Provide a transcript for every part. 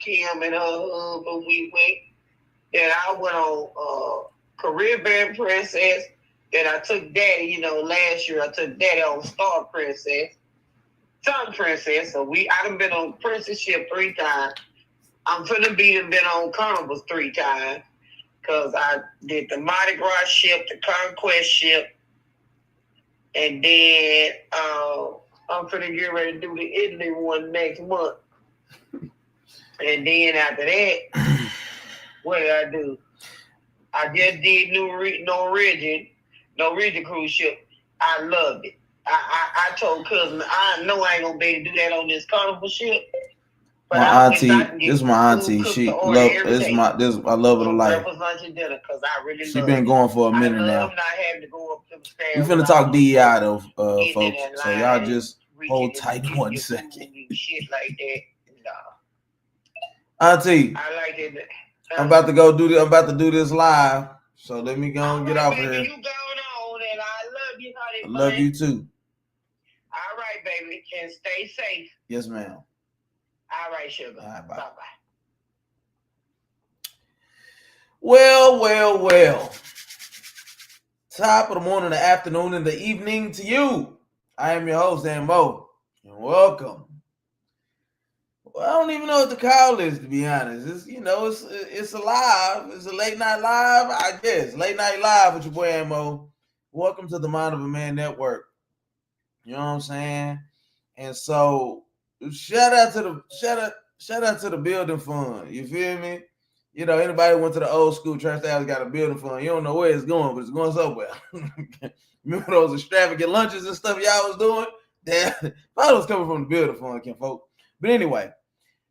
Kim and her husband. We went. Then I went on Career Band Princess. Then I took Daddy. Last year I took Daddy on Star Princess, Sun Princess. So I done been on Princess ship 3 times. I'm finna been on Carnivals 3 times. Because I did the Mardi Gras ship, the Conquest ship, and then I'm finna get ready to do the Italy one next month. And then after that, what did I do? I just did Norwegian cruise ship. I loved it. I told cousin, I know I ain't gonna be able to do that on this Carnival ship. But my auntie, this is my auntie. She love this. I love her to life. Breakfast, lunch, and dinner, because I really she been going for a minute now. I love not having to go up to the stairs. We finna talk DEI though, folks. So y'all just hold tight 1 second. Shit like that. Auntie, I like it. I'm about to go do this. I'm about to do this live. So let me go and get off here. You going on, and I love you, honey. I love you too. All right, baby, and stay safe. Yes, ma'am. All right, sugar. All right, bye. Bye-bye. Well. Top of the morning, the afternoon, and the evening to you. I am your host, Dan Mo, and welcome. Well, I don't even know what to call this, to be honest. It's a live. It's a late night live, I guess. Late night live with your boy Ammo. Welcome to the Mind of a Man Network. You know what I'm saying? And so, shout out to the building fund. You feel me? Anybody who went to the old school Trash House got a building fund. You don't know where it's going, but it's going somewhere. Remember those extravagant lunches and stuff y'all was doing? That probably was coming from the building fund, folk. But anyway,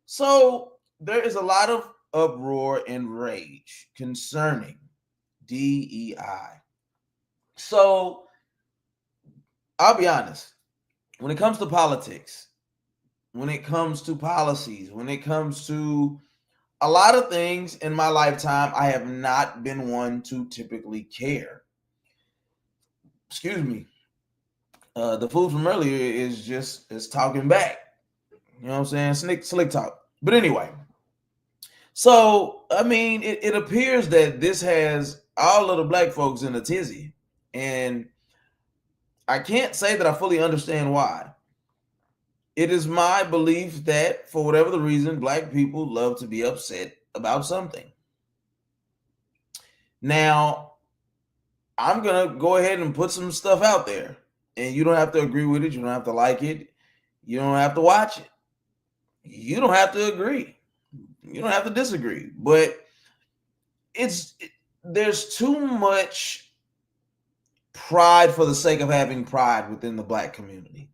so there is a lot of uproar and rage concerning DEI. So I'll be honest. When it comes to politics, when it comes to policies, when it comes to a lot of things in my lifetime, I have not been one to typically care. Excuse me. The food from earlier is talking back. You know what I'm saying? Slick talk. But anyway, so, I mean, it appears that this has all of the black folks in a tizzy. And I can't say that I fully understand why. It is my belief that for whatever the reason, black people love to be upset about something. Now, I'm going to go ahead and put some stuff out there. And you don't have to agree with it. You don't have to like it. You don't have to watch it. You don't have to agree. You don't have to disagree. But there's too much pride for the sake of having pride within the black community.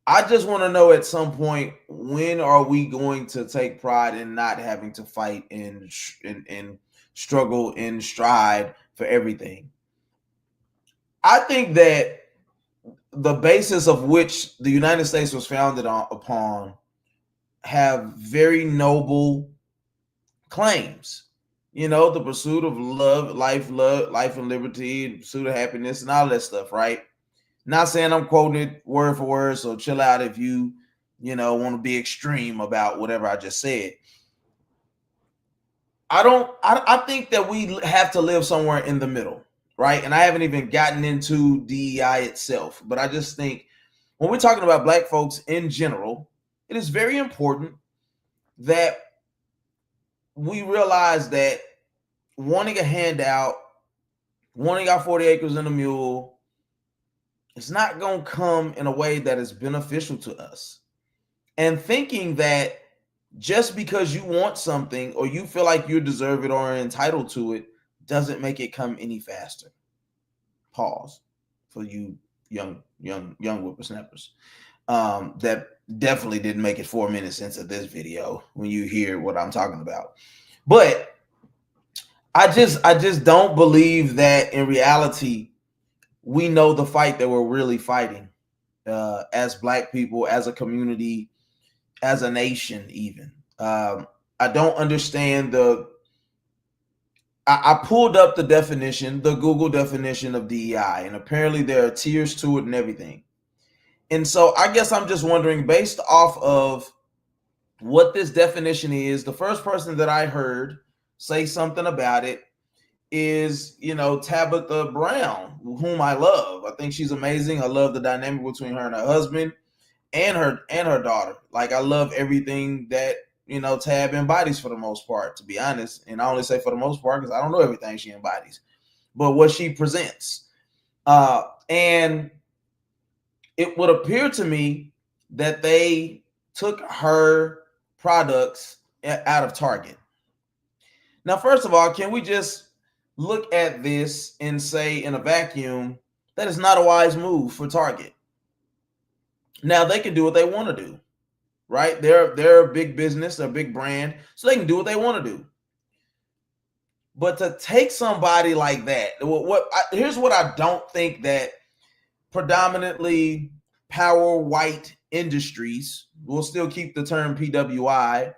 I just want to know at some point, when are we going to take pride in not having to fight and struggle and strive for everything? I think that the basis of which the United States was founded upon have very noble claims. The pursuit of life and liberty, the pursuit of happiness, and all that stuff, right? Not saying I'm quoting it word for word, so chill out if you want to be extreme about whatever I just said. I think that we have to live somewhere in the middle, right? And I haven't even gotten into DEI itself, but I just think when we're talking about black folks in general, it is very important that we realize that wanting a handout, wanting our 40 acres and a mule, it's not going to come in a way that is beneficial to us. And thinking that just because you want something or you feel like you deserve it or are entitled to it doesn't make it come any faster. Pause for you young whippersnappers. That definitely didn't make it 4 minutes into this video when you hear what I'm talking about. But I just don't believe that in reality we know the fight that we're really fighting as black people, as a community, as a nation even. I don't understand I pulled up the definition, the Google definition of DEI, and apparently there are tiers to it and everything. And so I guess I'm just wondering, based off of what this definition is, the first person that I heard say something about it is, Tabitha Brown, whom I love. I think she's amazing. I love the dynamic between her and her husband and her daughter. Like, I love everything that, Tab embodies for the most part, to be honest. And I only say for the most part because I don't know everything she embodies, but what she presents. And it would appear to me that they took her products out of Target. Now, first of all, can we just look at this and say in a vacuum that is not a wise move for Target? Now, they can do what they want to do, right? They're a big business, they're a big brand, so they can do what they want to do. But to take somebody like that, here's what I don't think that predominantly power white industries, we'll still keep the term PWI,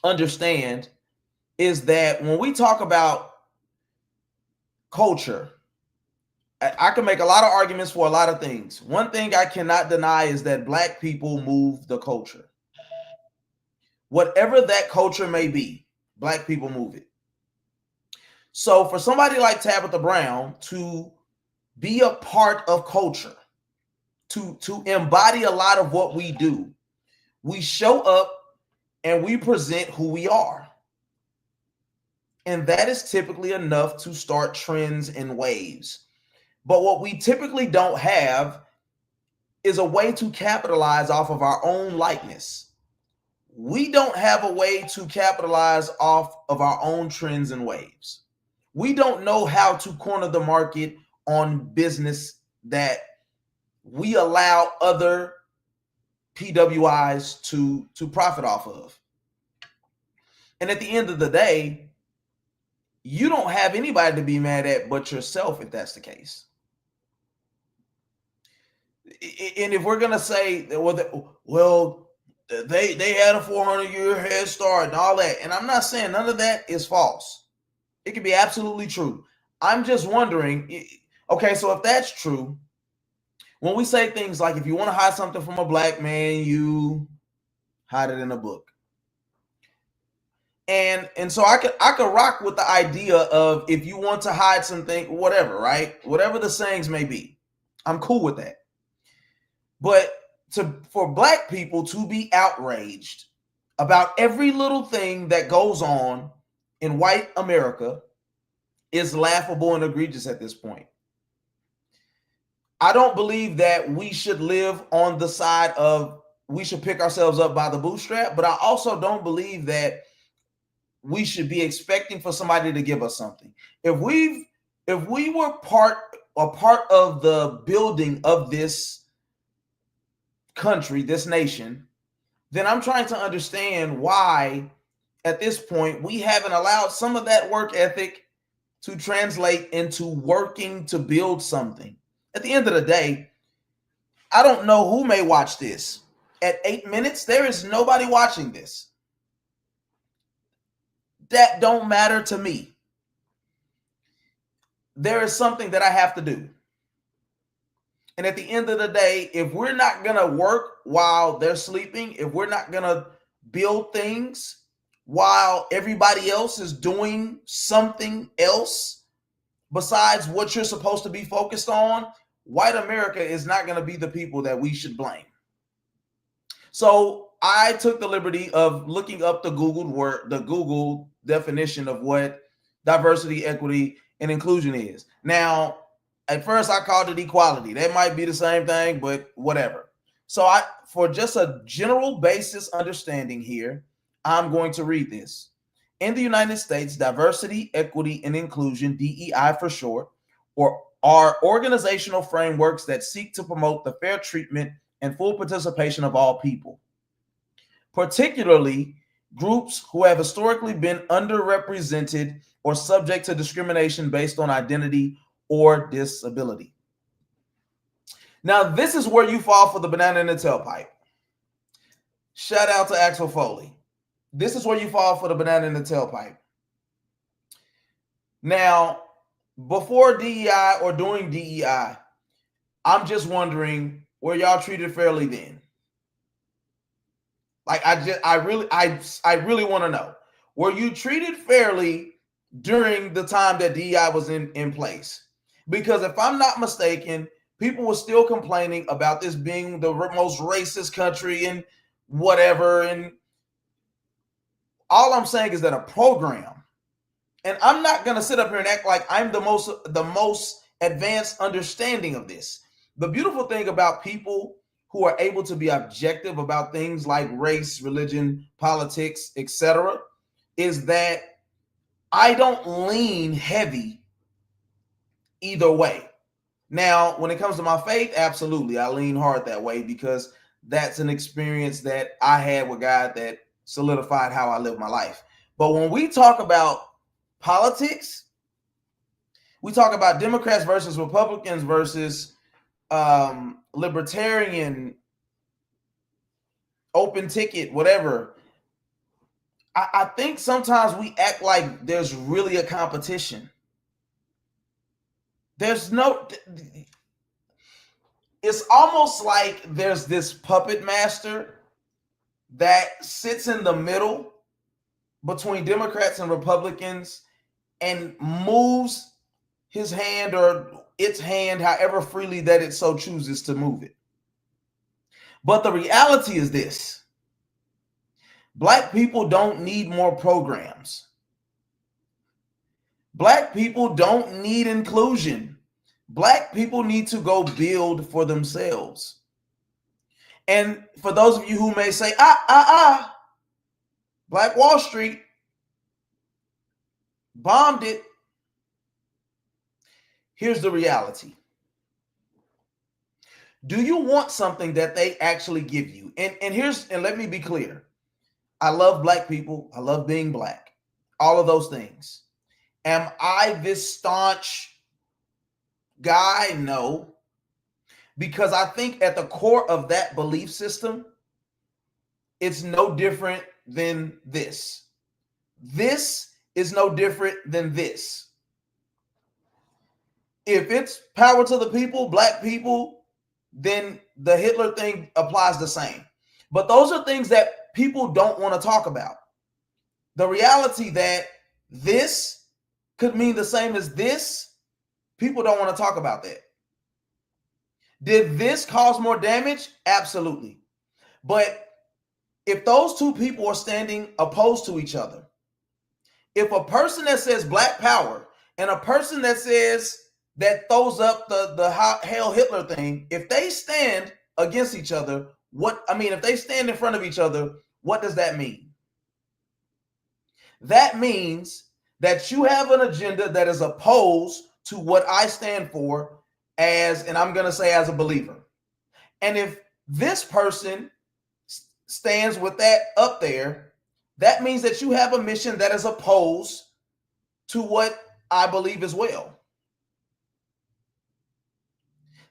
understand, is that when we talk about culture, I can make a lot of arguments for a lot of things. One thing I cannot deny is that Black people move the culture. Whatever that culture may be, Black people move it. So for somebody like Tabitha Brown to be a part of culture, to embody a lot of what we do, we show up and we present who we are. And that is typically enough to start trends and waves. But what we typically don't have is a way to capitalize off of our own likeness. We don't have a way to capitalize off of our own trends and waves. We don't know how to corner the market on business that we allow other PWIs to profit off of. And at the end of the day, you don't have anybody to be mad at but yourself if that's the case. And if we're gonna say, well, they had a 400-year head start and all that, and I'm not saying none of that is false. It could be absolutely true. I'm just wondering, okay, so if that's true, when we say things like, if you want to hide something from a Black man, you hide it in a book. And so I could rock with the idea of, if you want to hide something, whatever, right? Whatever the sayings may be, I'm cool with that. But for Black people to be outraged about every little thing that goes on in white America is laughable and egregious at this point. I don't believe that we should live on the side of we should pick ourselves up by the bootstrap, but I also don't believe that we should be expecting for somebody to give us something. If we were part of the building of this country, this nation, then I'm trying to understand why at this point we haven't allowed some of that work ethic to translate into working to build something. At the end of the day, I don't know who may watch this. At 8 minutes, there is nobody watching this. That don't matter to me. There is something that I have to do. And at the end of the day, if we're not going to work while they're sleeping, if we're not going to build things while everybody else is doing something else besides what you're supposed to be focused on, white America is not going to be the people that we should blame. So I took the liberty of looking up the Google definition of what diversity, equity, and inclusion is. Now, at first I called it equality. That might be the same thing, but whatever. So for just a general basis understanding here, I'm going to read this. In the United States, diversity, equity, and inclusion, DEI for short, are organizational frameworks that seek to promote the fair treatment and full participation of all people, particularly groups who have historically been underrepresented or subject to discrimination based on identity or disability. Now, this is where you fall for the banana in the tailpipe. Shout out to Axel Foley. This is where you fall for the banana in the tailpipe. Now, before DEI or during DEI, I'm just wondering, were y'all treated fairly then? Like I really want to know, were you treated fairly during the time that DEI was in place? Because if I'm not mistaken, people were still complaining about this being the most racist country and whatever. And all I'm saying is that a program, and I'm not going to sit up here and act like I'm the most advanced understanding of this. The beautiful thing about people who are able to be objective about things like race, religion, politics, etc., is that I don't lean heavy either way. Now, when it comes to my faith, absolutely, I lean hard that way because that's an experience that I had with God that solidified how I live my life. But when we talk about politics, we talk about Democrats versus Republicans versus libertarian, open ticket, whatever. I think sometimes we act like there's really a competition. There's no, it's almost like there's this puppet master that sits in the middle between Democrats and Republicans and moves his hand or its hand however freely that it so chooses to move it. But the reality is this: Black people don't need more programs. Black people don't need inclusion. Black people need to go build for themselves. And for those of you who may say, Black Wall Street bombed it. Here's the reality. Do you want something that they actually give you? And let me be clear. I love Black people. I love being Black. All of those things. Am I this staunch guy? No. Because I think at the core of that belief system, it's no different than this. This is no different than this. If it's power to the people, Black people, then the Hitler thing applies the same. But those are things that people don't want to talk about. The reality that this could mean the same as this, people don't want to talk about that. Did this cause more damage? Absolutely. But if those two people are standing opposed to each other, if a person that says Black power and a person that says that throws up the Hail Hitler thing, if they stand against each other, if they stand in front of each other, what does that mean? That means that you have an agenda that is opposed to what I stand for and I'm going to say as a believer. And if this person stands with that up there, that means that you have a mission that is opposed to what I believe as well.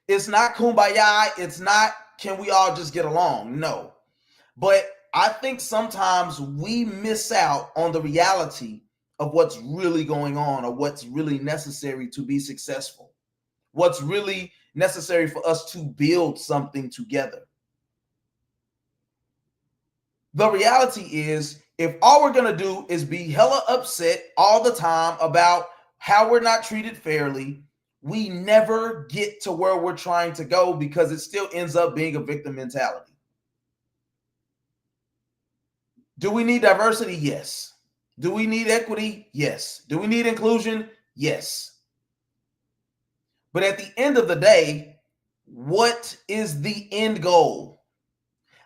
It's not kumbaya. It's not, can we all just get along? No. But I think sometimes we miss out on the reality of what's really going on or what's really necessary to be successful. What's really necessary for us to build something together. The reality is, if all we're going to do is be hella upset all the time about how we're not treated fairly, we never get to where we're trying to go because it still ends up being a victim mentality. Do we need diversity? Yes. Do we need equity? Yes. Do we need inclusion? Yes. But at the end of the day, what is the end goal?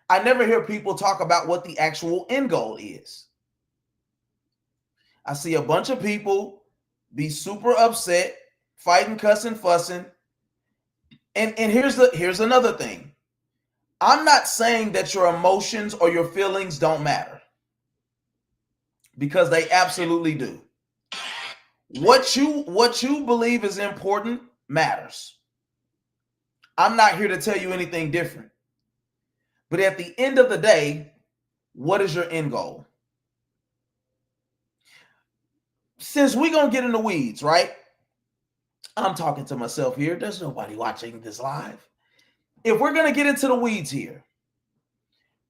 I never hear people talk about what the actual end goal is. I see a bunch of people be super upset, fighting, cussing, fussing. And here's another thing. I'm not saying that your emotions or your feelings don't matter, because they absolutely do. What you believe is important matters. I'm not here to tell you anything different. But at the end of the day, what is your end goal? Since we're going to get in the weeds, right? I'm talking to myself here. There's nobody watching this live. If we're going to get into the weeds here,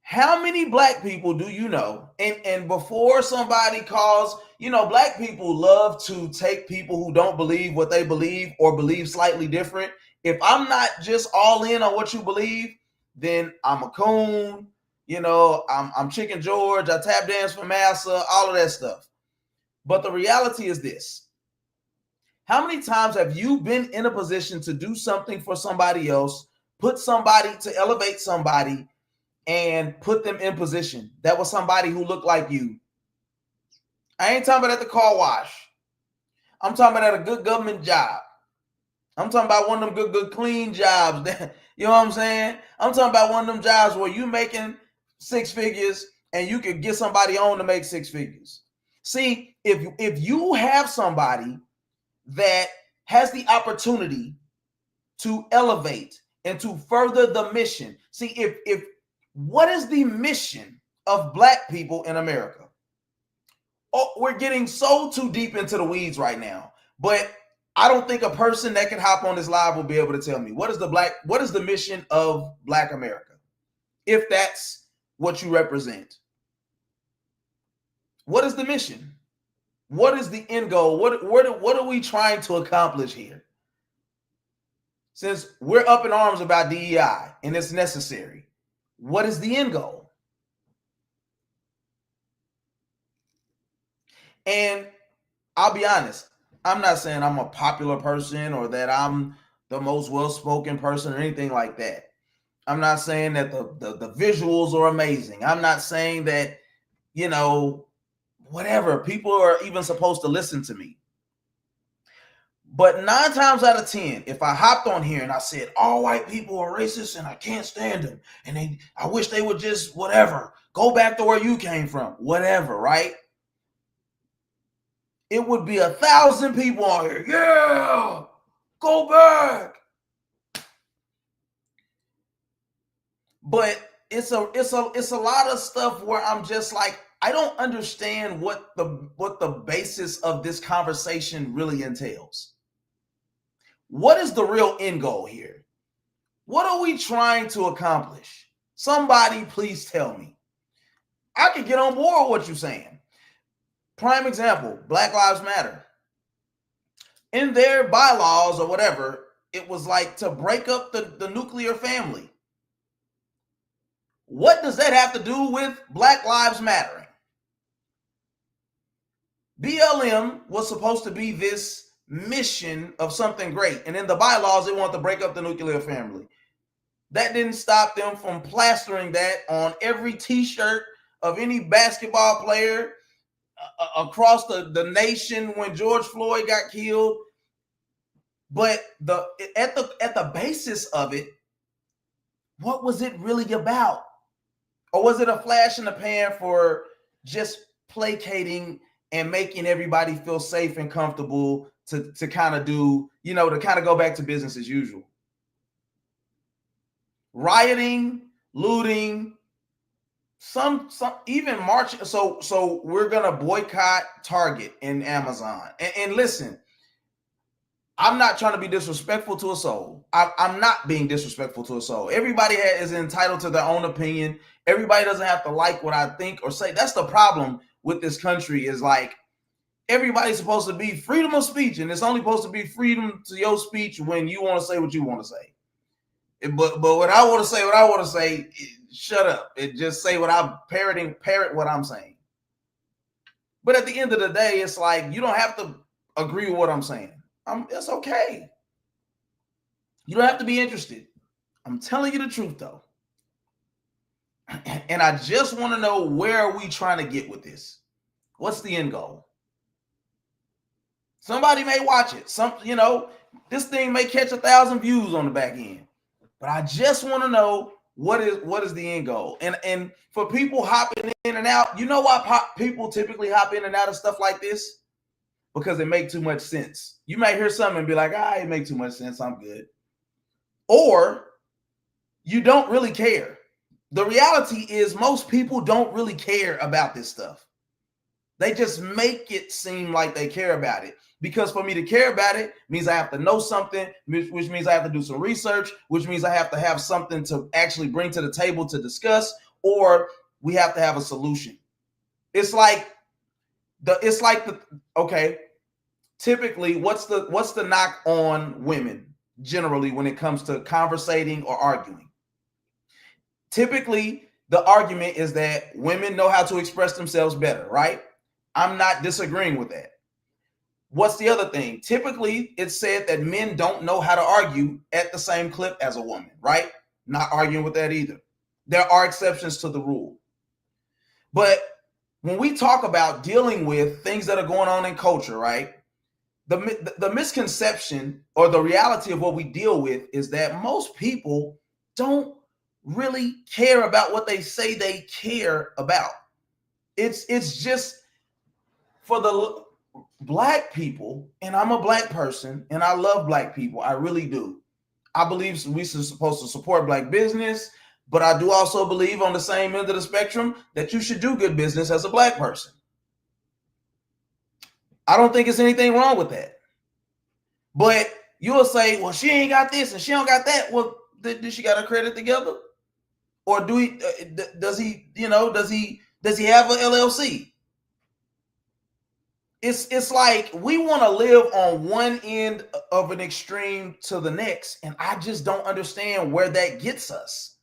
How many black people do you know? And before somebody calls, black people love to take people who don't believe what they believe or believe slightly different. If I'm not just all in on what you believe, then I'm a coon. I'm Chicken George. I tap dance for massa, all of that stuff. But the reality is this. How many times have you been in a position to do something for somebody else, to elevate somebody, and put them in position? That was somebody who looked like you. I ain't talking about at the car wash. I'm talking about at a good government job. I'm talking about one of them good clean jobs. You know what I'm saying? I'm talking about one of them jobs where you making 6 figures and you could get somebody on to make 6 figures. See, if you have somebody that has the opportunity to elevate and to further the mission. See, if what is the mission of black people in America? Oh, we're getting so too deep into the weeds right now, but I don't think a person that can hop on this live will be able to tell me what is the mission of Black America, if that's what you represent. What is the mission? What is the end goal? What are we trying to accomplish here? Since we're up in arms about DEI and it's necessary, what is the end goal? And I'll be honest, I'm not saying I'm a popular person or that I'm the most well-spoken person or anything like that. I'm not saying that the visuals are amazing. I'm not saying that, whatever, people are even supposed to listen to me. But 9 times out of 10, if I hopped on here and I said all white people are racist and I can't stand them and I wish they would just whatever, go back to where you came from, whatever, right? It would be 1,000 people on here. Yeah, go back. But it's a lot of stuff where I'm just like, I don't understand what the basis of this conversation really entails. What is the real end goal here? What are we trying to accomplish? Somebody please tell me. I can get on board with what you're saying. Prime example, Black Lives Matter. In their bylaws or whatever, it was like to break up the nuclear family. What does that have to do with Black Lives Mattering? BLM was supposed to be this mission of something great, and in the bylaws they want to break up the nuclear family. That didn't stop them from plastering that on every t-shirt of any basketball player across the nation when George Floyd got killed. But at the basis of it, what was it really about? Or was it a flash in the pan for just placating and making everybody feel safe and comfortable to kind of do, to kind of go back to business as usual? Rioting, looting, some even marching. So we're gonna boycott Target and Amazon. And listen, I'm not trying to be disrespectful to a soul. I'm not being disrespectful to a soul. Everybody is entitled to their own opinion. Everybody doesn't have to like what I think or say. That's the problem with this country, is like everybody's supposed to be freedom of speech, and it's only supposed to be freedom to your speech when you want to say what you want to say. But when I want to say, shut up. It just say what I'm parrot what I'm saying. But at the end of the day, it's like you don't have to agree with what I'm saying. It's okay. You don't have to be interested. I'm telling you the truth, though. And I just want to know, where are we trying to get with this? What's the end goal? Somebody may watch it. This thing may catch 1,000 views on the back end. But I just want to know what is the end goal. And for people hopping in and out, you know why people typically hop in and out of stuff like this? Because it makes too much sense. You might hear something and be like, it makes too much sense, I'm good. Or you don't really care. The reality is most people don't really care about this stuff. They just make it seem like they care about it. Because for me to care about it means I have to know something, which means I have to do some research, which means I have to have something to actually bring to the table to discuss, or we have to have a solution. Okay, typically what's the knock on women generally when it comes to conversating or arguing? Typically the argument is that women know how to express themselves better, right? I'm not disagreeing with that. What's the other thing? Typically it's said that men don't know how to argue at the same clip as a woman, right? Not arguing with that either. There are exceptions to the rule. But when we talk about dealing with things that are going on in culture, right? The misconception or the reality of what we deal with is that most people don't really care about what they say they care about. It's just for the Black people, and I'm a Black person, and I love Black people. I really do. I believe we're supposed to support Black business, but I do also believe on the same end of the spectrum that you should do good business as a Black person. I don't think there's anything wrong with that. But you'll say, well, she ain't got this and she don't got that. Well, did she got her credit together? Or does he have an LLC? It's like we want to live on one end of an extreme to the next, and I just don't understand where that gets us.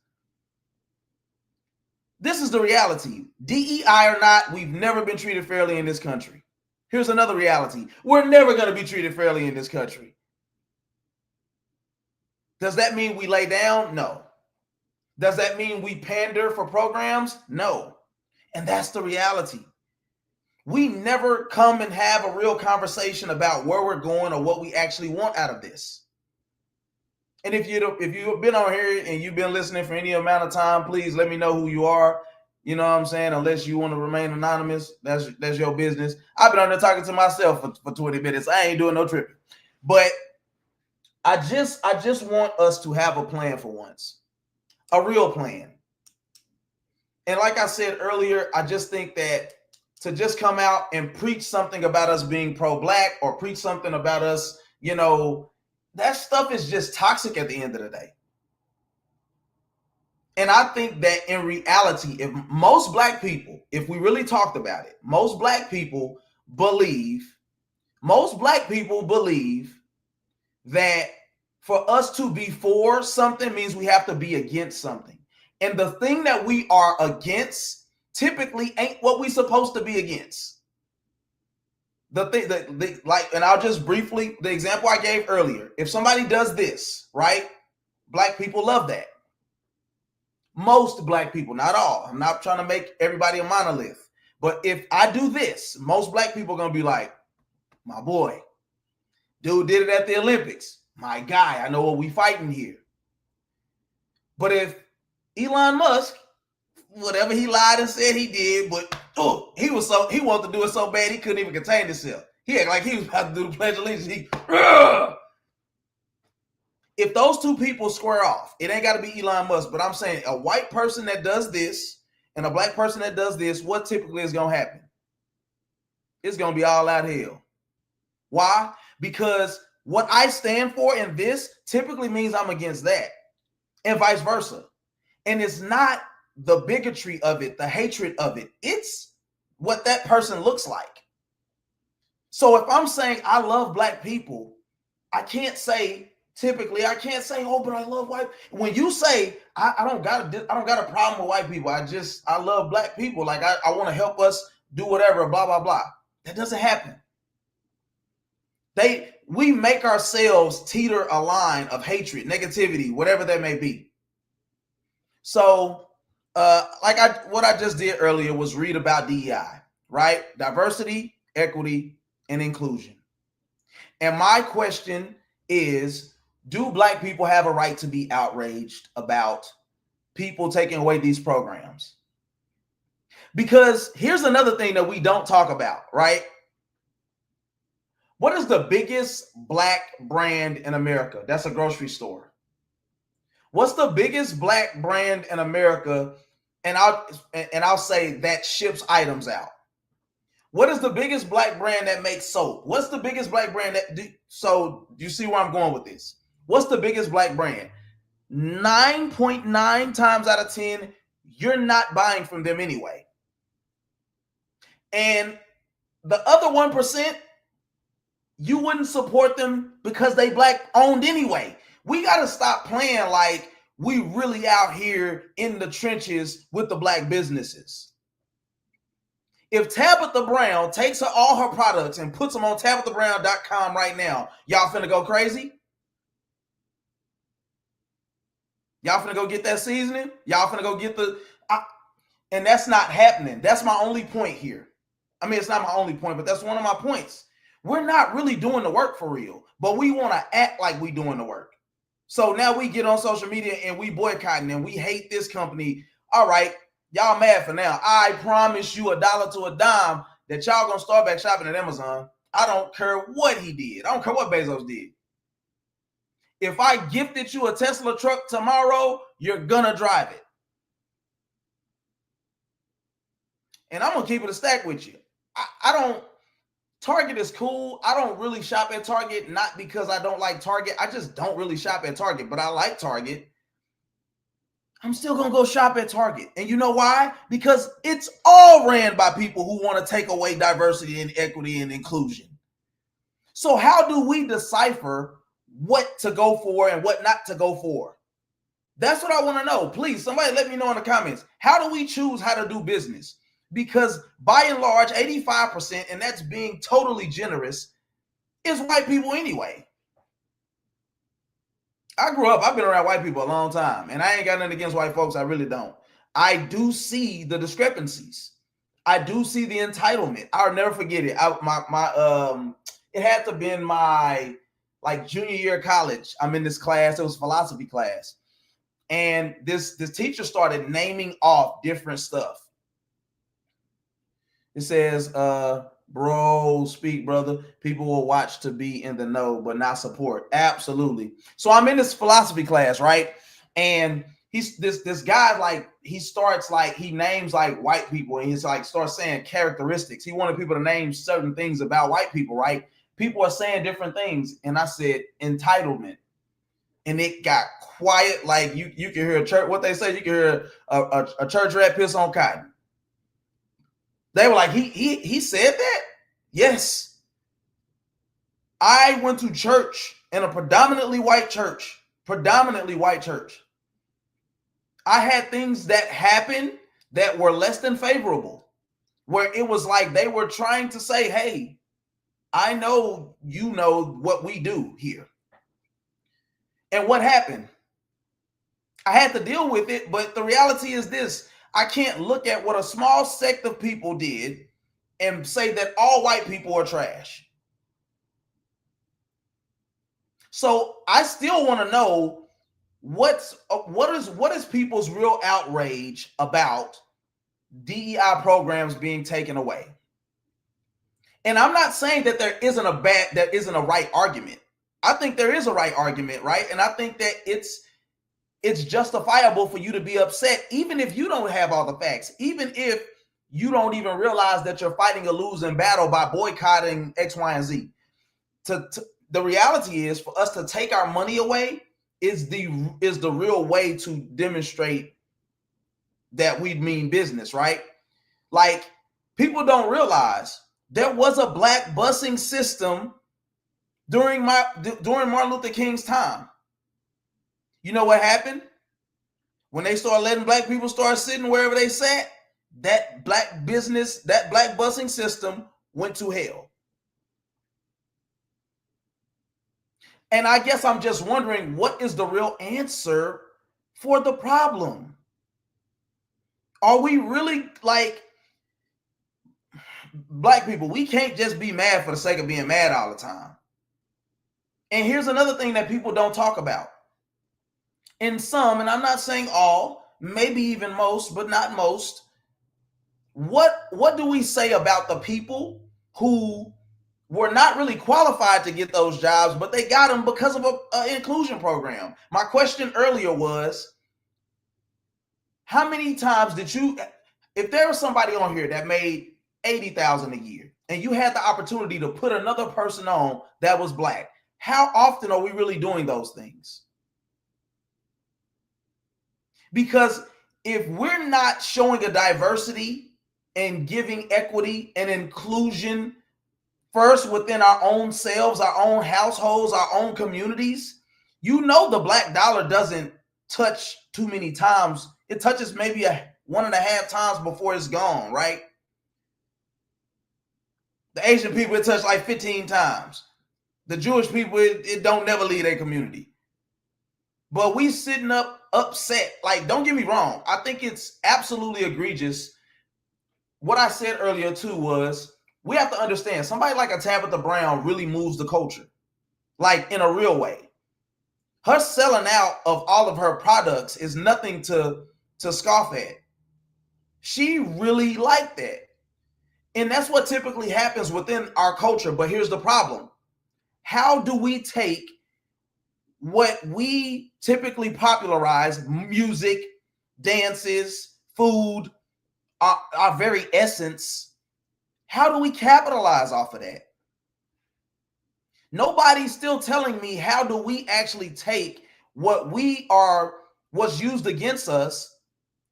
This is the reality. DEI or not, we've never been treated fairly in this country. Here's another reality. We're never going to be treated fairly in this country. Does that mean we lay down? No. Does that mean we pander for programs? No. And that's the reality. We never come and have a real conversation about where we're going or what we actually want out of this. And if you've been on here and you've been listening for any amount of time, please let me know who you are. You know what I'm saying? Unless you want to remain anonymous, that's your business. I've been on there talking to myself for 20 minutes. I ain't doing no tripping. But I just want us to have a plan for once. A real plan. And like I said earlier, I just think that to just come out and preach something about us being pro-Black or preach something about us, that stuff is just toxic at the end of the day. And I think that in reality, if most Black people, if we really talked about it, most Black people believe that for us to be for something means we have to be against something. And the thing that we are against typically ain't what we're supposed to be against. And I'll just briefly, the example I gave earlier, if somebody does this, right? Black people love that. Most Black people, not all. I'm not trying to make everybody a monolith. But if I do this, most Black people are going to be like, my boy, dude did it at the Olympics. My guy, I know what we fighting here. But if Elon Musk, whatever he lied and said he did, but he wanted to do it so bad he couldn't even contain himself. He acted like he was about to do the Pledge of Allegiance. If those two people square off, it ain't got to be Elon Musk, but I'm saying a white person that does this and a Black person that does this, what typically is going to happen? It's going to be all out hell. Why? Because what I stand for in this typically means I'm against that, and vice versa. And it's not the bigotry of it, the hatred of it. It's what that person looks like. So if I'm saying I love Black people, I can't say, oh, but I love white. When you say I don't got a problem with white people, I love Black people. Like I want to help us do whatever, blah, blah, blah. That doesn't happen. We make ourselves teeter a line of hatred, negativity, whatever that may be. So what I just did earlier was read about DEI, right? Diversity, equity, and inclusion. And my question is, do Black people have a right to be outraged about people taking away these programs? Because here's another thing that we don't talk about, right? What is the biggest Black brand in America? That's a grocery store. What's the biggest Black brand in America? And I'll say that ships items out. What is the biggest Black brand that makes soap? What's the biggest Black brand so you see where I'm going with this? What's the biggest Black brand? 9.9 times out of 10, you're not buying from them anyway. And the other 1%, you wouldn't support them because they black owned anyway. We got to stop playing like we really out here in the trenches with the black businesses. If Tabitha Brown takes all her products and puts them on TabithaBrown.com right now, y'all finna go crazy? Y'all finna go get that seasoning? Y'all finna go get and that's not happening. That's my only point here. I mean, it's not my only point, but that's one of my points. We're not really doing the work for real, but we want to act like we doing the work. So now we get on social media and we boycotting and we hate this company. All right, y'all mad for now. I promise you $1 to a dime that y'all gonna start back shopping at Amazon. I don't care what he did. I don't care what Bezos did. If I gifted you a Tesla truck tomorrow, you're gonna drive it. And I'm gonna keep it a stack with you. I don't. Target is cool. I don't really shop at Target, not because I don't like Target. I just don't really shop at Target, but I like Target. I'm still going to go shop at Target. And you know why? Because it's all ran by people who want to take away diversity and equity and inclusion. So how do we decipher what to go for and what not to go for? That's what I want to know. Please, somebody let me know in the comments. How do we choose how to do business? Because by and large, 85%, and that's being totally generous, is white people anyway. I grew up, I've been around white people a long time, and I ain't got nothing against white folks. I really don't. I do see the discrepancies. I do see the entitlement. I'll never forget it. It had to have been my junior year of college. I'm in this class. It was a philosophy class. And this teacher started naming off different stuff. It says, bro, speak, brother. People will watch to be in the know, but not support. Absolutely. So I'm in this philosophy class, right? And he's this guy, he names white people, and he's starts saying characteristics. He wanted people to name certain things about white people, right? People are saying different things. And I said entitlement. And it got quiet. Like you can hear a church, what they say, you can hear a church rat piss on cotton. They were like, he said that? Yes. I went to church in a predominantly white church. I had things that happened that were less than favorable, where it was like they were trying to say, hey, I know you know what we do here. And what happened? I had to deal with it, but the reality is this. I can't look at what a small sect of people did and say that all white people are trash. So I still want to know what is people's real outrage about DEI programs being taken away. And I'm not saying that there isn't a right argument. I think there is a right argument, right? And I think that it's justifiable for you to be upset, even if you don't have all the facts, even if you don't even realize that you're fighting a losing battle by boycotting X, Y, and Z. The reality is, for us to take our money away is the real way to demonstrate that we mean business, right? Like, people don't realize there was a black busing system during Martin Luther King's time. You know what happened? When they started letting black people start sitting wherever they sat, that black busing system went to hell. And I guess I'm just wondering, what is the real answer for the problem? Are we really black people? We can't just be mad for the sake of being mad all the time. And here's another thing that people don't talk about. In some, and I'm not saying all, maybe even most, but not most, what do we say about the people who were not really qualified to get those jobs, but they got them because of an inclusion program? My question earlier was, how many times if there was somebody on here that made $80,000 a year and you had the opportunity to put another person on that was black, how often are we really doing those things? Because if we're not showing a diversity and giving equity and inclusion first within our own selves, our own households, our own communities, you know the black dollar doesn't touch too many times. It touches maybe 1.5 times before it's gone, right? The Asian people, it touched like 15 times. The Jewish people, it don't never leave their community. But we sitting up upset. Like, don't get me wrong. I think it's absolutely egregious. What I said earlier too was we have to understand somebody like a Tabitha Brown really moves the culture, like in a real way. Her selling out of all of her products is nothing to scoff at. She really liked that. And that's what typically happens within our culture. But here's the problem. How do we take what we typically popularize, music, dances, food, our very essence, how do we capitalize off of that? Nobody's still telling me how do we actually take what's used against us,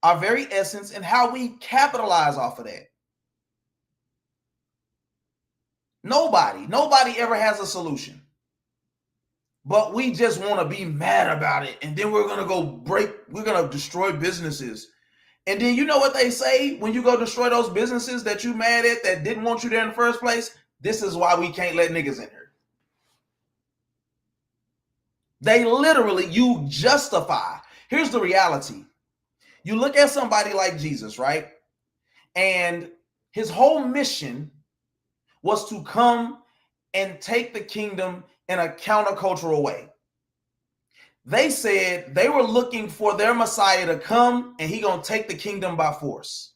our very essence, and how we capitalize off of that. Nobody ever has a solution. But we just want to be mad about it. And then we're going to destroy businesses. And then you know what they say when you go destroy those businesses that you mad at that didn't want you there in the first place? This is why we can't let niggas in here. They literally, you justify. Here's the reality. You look at somebody like Jesus, right? And his whole mission was to come and take the kingdom in a countercultural way. They said they were looking for their Messiah to come and he gonna take the kingdom by force.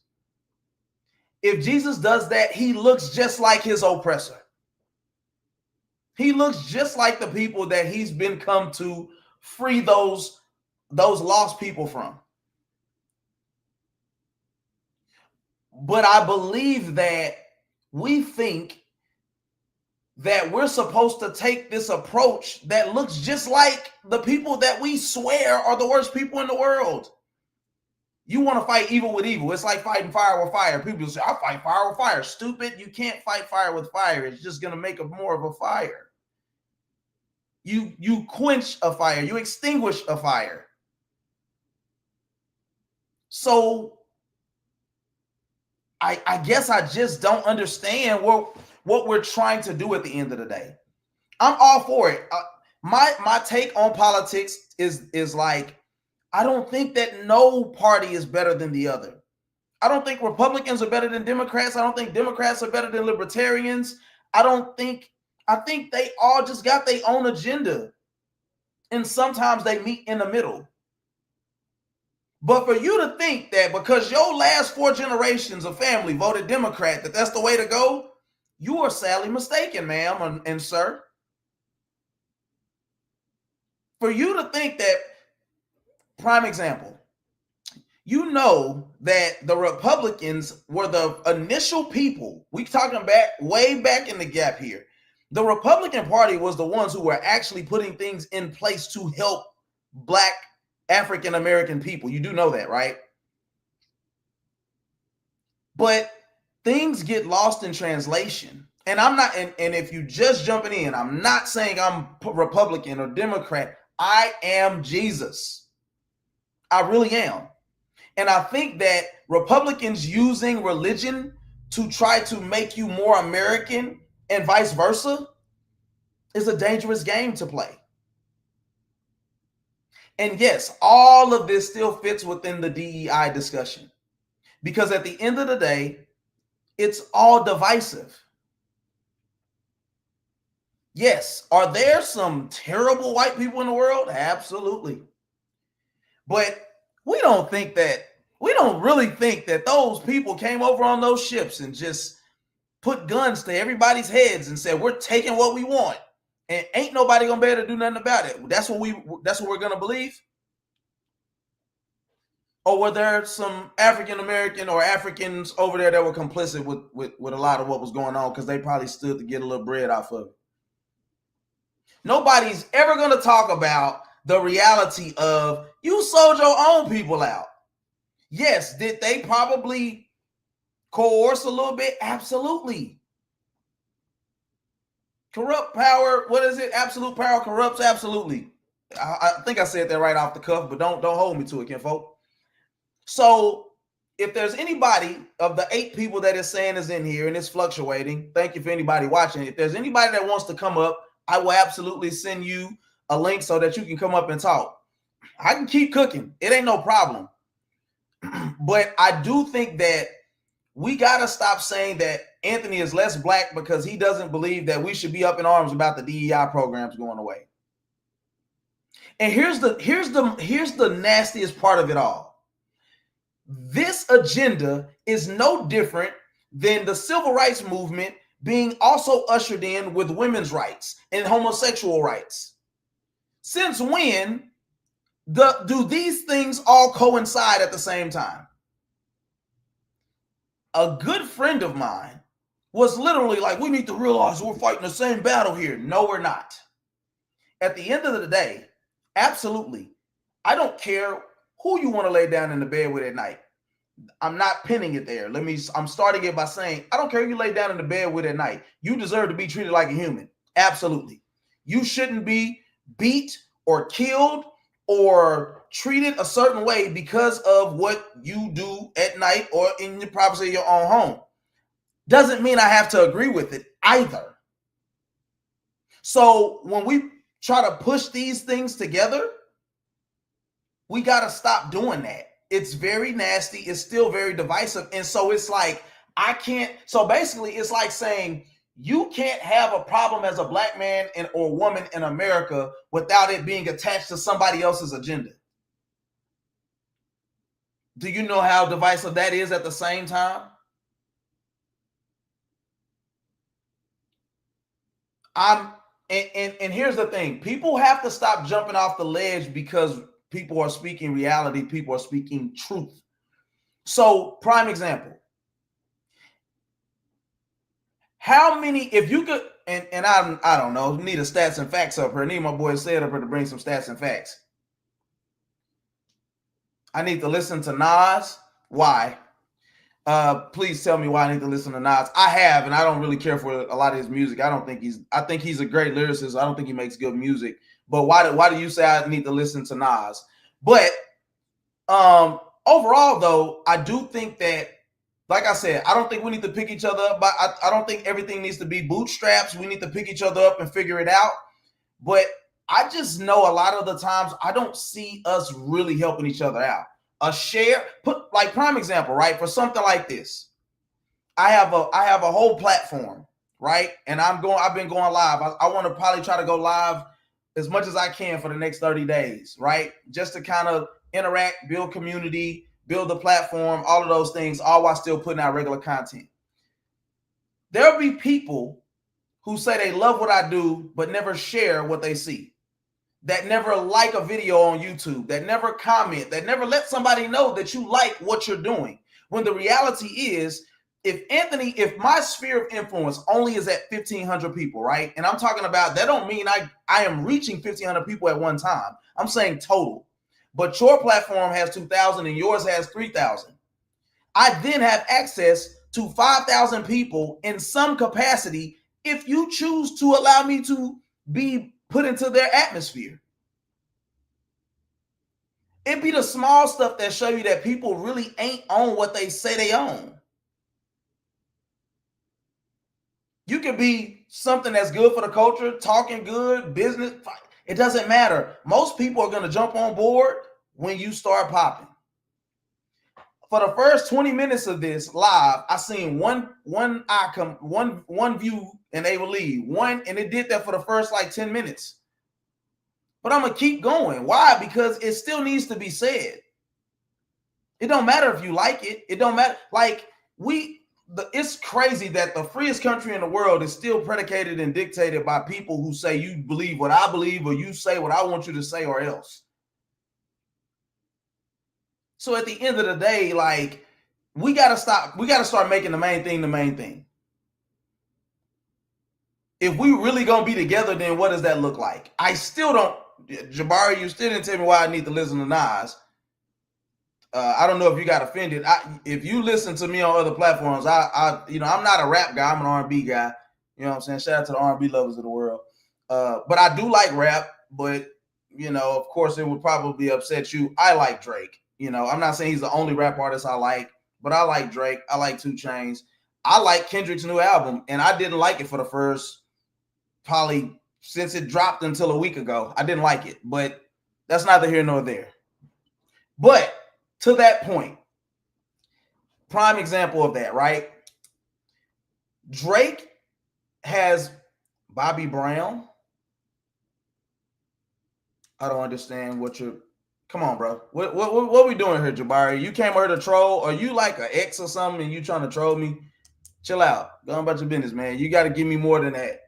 If Jesus does that, he looks just like his oppressor. He looks just like the people that he's been come to free those lost people from. But I believe that we think that we're supposed to take this approach that looks just like the people that we swear are the worst people in the world. You want to fight evil with evil. It's like fighting fire with fire. People say, I fight fire with fire. Stupid. You can't fight fire with fire. It's just going to make more of a fire. You quench a fire. You extinguish a fire. So I guess I just don't understand what we're trying to do at the end of the day. I'm all for it. My take on politics is like, I don't think that no party is better than the other. I don't think Republicans are better than Democrats. I don't think Democrats are better than Libertarians. I think they all just got their own agenda. And sometimes they meet in the middle. But for you to think that because your last 4 generations of family voted Democrat, that's the way to go, you are sadly mistaken, ma'am and sir. For you to think that, prime example, you know that the Republicans were the initial people. We're talking way back in the gap here. The Republican Party was the ones who were actually putting things in place to help Black African American people. You do know that, right? But things get lost in translation. And I'm not, and if you just jumping in, I'm not saying I'm Republican or Democrat. I am Jesus. I really am. And I think that Republicans using religion to try to make you more American and vice versa is a dangerous game to play. And yes, all of this still fits within the DEI discussion, because at the end of the day, it's all divisive. Yes, are there some terrible white people in the world? Absolutely. But we don't really think that those people came over on those ships and just put guns to everybody's heads and said, we're taking what we want. And ain't nobody gonna be able to do nothing about it. That's what we're gonna believe. Or were there some African American or Africans over there that were complicit with a lot of what was going on because they probably stood to get a little bread off of it? Nobody's ever gonna talk about the reality of you sold your own people out. Yes, did they probably coerce a little bit? Absolutely. Corrupt power, what is it? Absolute power corrupts? Absolutely. I think I said that right off the cuff, but don't hold me to it, kinfolk. So if there's anybody of the 8 people that is saying is in here and it's fluctuating, thank you for anybody watching. If there's anybody that wants to come up, I will absolutely send you a link so that you can come up and talk. I can keep cooking. It ain't no problem. But I do think that we got to stop saying that Anthony is less black because he doesn't believe that we should be up in arms about the DEI programs going away. And here's the nastiest part of it all. This agenda is no different than the civil rights movement being also ushered in with women's rights and homosexual rights. Since when do these things all coincide at the same time? A good friend of mine was literally like, we need to realize we're fighting the same battle here. No, we're not. At the end of the day, absolutely. I don't care who you want to lay down in the bed with at night. I'm not pinning it there. I'm starting it by saying, I don't care who you lay down in the bed with at night. You deserve to be treated like a human. Absolutely. You shouldn't be beat or killed or treated a certain way because of what you do at night or in the privacy of your own home. Doesn't mean I have to agree with it either. So when we try to push these things together, we got to stop doing that. It's very nasty. It's still very divisive. And so it's like, so basically it's like saying you can't have a problem as a black man or woman in America without it being attached to somebody else's agenda. Do you know how divisive that is at the same time? And here's the thing. People have to stop jumping off the ledge because people are speaking reality. People are speaking truth. So, prime example. How many, if you could, and I don't know, need a stats and facts up here. I need my boy Said up here to bring some stats and facts. I need to listen to Nas. Why? Please tell me why I need to listen to Nas. I have, and I don't really care for a lot of his music. I think he's a great lyricist. I don't think he makes good music. But why do you say I need to listen to Nas? But overall, though, I do think that, like I said, I don't think we need to pick each other up. But I don't think everything needs to be bootstraps. We need to pick each other up and figure it out. But I just know a lot of the times I don't see us really helping each other out. Like prime example, right? For something like this, I have a whole platform, right? And I've been going live. I want to probably try to go live as much as I can for the next 30 days, right? Just to kind of interact, build community, build the platform, all of those things, all while still putting out regular content. There'll be people who say they love what I do, but never share what they see. That never like a video on YouTube, that never comment, that never let somebody know that you like what you're doing. When the reality is, if my sphere of influence only is at 1,500 people, right? And I'm talking about, that don't mean I am reaching 1,500 people at one time. I'm saying total. But your platform has 2,000 and yours has 3,000. I then have access to 5,000 people in some capacity if you choose to allow me to be put into their atmosphere. It be the small stuff that show you that people really ain't on what they say they own. You can be something that's good for the culture, talking good, business. It doesn't matter. Most people are going to jump on board when you start popping. For the first 20 minutes of this live, I seen one icon, one view, and they will leave. And it did that for the first like 10 minutes. But I'm going to keep going. Why? Because it still needs to be said. It don't matter if you like it. It don't matter. Like it's crazy that the freest country in the world is still predicated and dictated by people who say you believe what I believe or you say what I want you to say or else. So at the end of the day, like, we got to start making the main thing the main thing. If we really going to be together, then what does that look like? I still don't, Jabari, you still didn't tell me why I need to listen to Nas. I don't know if you got offended. If you listen to me on other platforms, I'm not a rap guy. I'm an R&B guy. You know what I'm saying? Shout out to the R&B lovers of the world. But I do like rap. But of course, it would probably upset you. I like Drake. I'm not saying he's the only rap artist I like, but I like Drake. I like 2 Chainz. I like Kendrick's new album, and I didn't like it for the first probably since it dropped until a week ago. I didn't like it, but that's neither here nor there. But to that point, prime example of that, right? Drake has Bobby Brown. I don't understand what you're. Come on, bro. What we doing here, Jabari? You came here to troll? Are you like an ex or something and you trying to troll me? Chill out. Go on about your business, man. You got to give me more than that.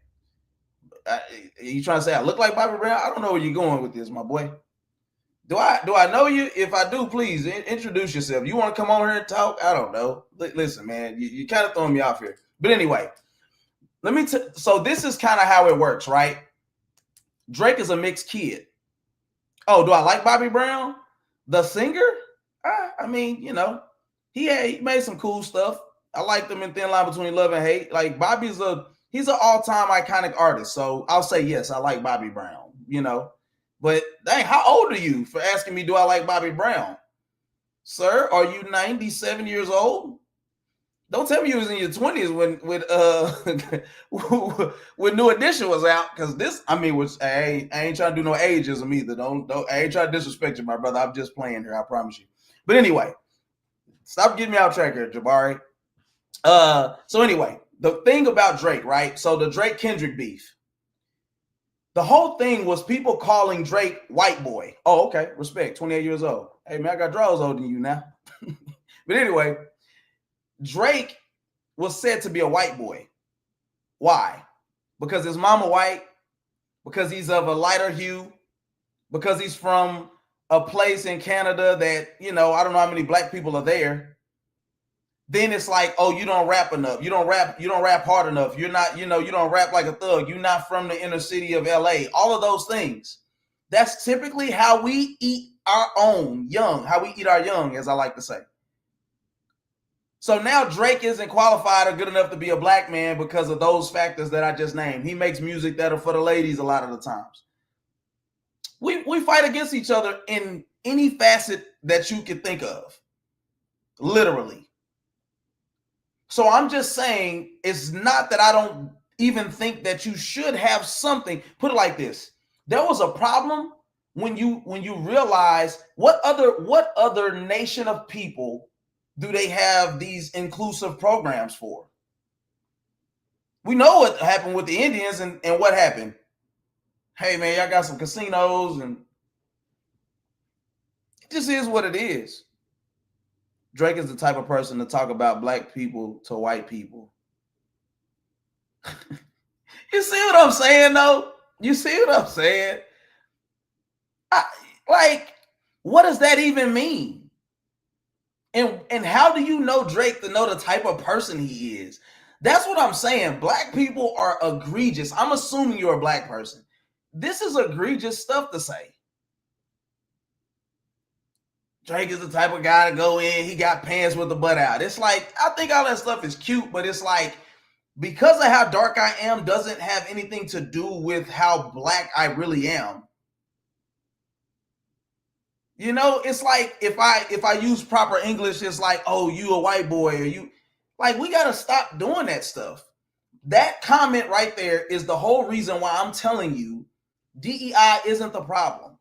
You trying to say I look like Bobby Brown? I don't know where you're going with this, my boy. Do I know you? If I do, please introduce yourself. You want to come on here and talk? I don't know. Listen, man, you kind of throwing me off here. But anyway, so this is kind of how it works, right? Drake is a mixed kid. Oh, do I like Bobby Brown, the singer? I mean, he made some cool stuff. I liked him in Thin Line Between Love and Hate. Like Bobby's he's an all-time iconic artist. So I'll say yes, I like Bobby Brown. But dang, how old are you for asking me, do I like Bobby Brown? Sir, are you 97 years old? Don't tell me you was in your 20s when New Edition was out, because I ain't trying to do no ageism either. Don't I ain't trying to disrespect you, my brother. I'm just playing here, I promise you. But anyway, stop getting me off track here, Jabari. So anyway, the thing about Drake, right? So the Drake Kendrick beef. The whole thing was people calling Drake white boy. Oh, okay. Respect. 28 years old. Hey, man, I got draws older than you now. But anyway, Drake was said to be a white boy. Why? Because his mama white, because he's of a lighter hue, because he's from a place in Canada that, I don't know how many black people are there. Then it's like, oh, you don't rap enough. You don't rap hard enough. You're not, you don't rap like a thug. You're not from the inner city of LA. All of those things. That's typically how we eat our young, as I like to say. So now Drake isn't qualified or good enough to be a black man because of those factors that I just named. He makes music that are for the ladies a lot of the times. We fight against each other in any facet that you can think of. Literally. So I'm just saying, it's not that I don't even think that you should have something. Put it like this. There was a problem when you realize what other nation of people do they have these inclusive programs for? We know what happened with the Indians and what happened. Hey, man, y'all got some casinos, and it just is what it is. Drake is the type of person to talk about black people to white people. You see what I'm saying, though? You see what I'm saying? What does that even mean? And how do you know Drake to know the type of person he is? That's what I'm saying. Black people are egregious. I'm assuming you're a black person. This is egregious stuff to say. Drake is the type of guy to go in, he got pants with the butt out. It's like, I think all that stuff is cute, but it's like, because of how dark I am doesn't have anything to do with how black I really am. It's like if I use proper English, it's like, oh, you a white boy, or you, like, we got to stop doing that stuff. That comment right there is the whole reason why I'm telling you DEI isn't the problem.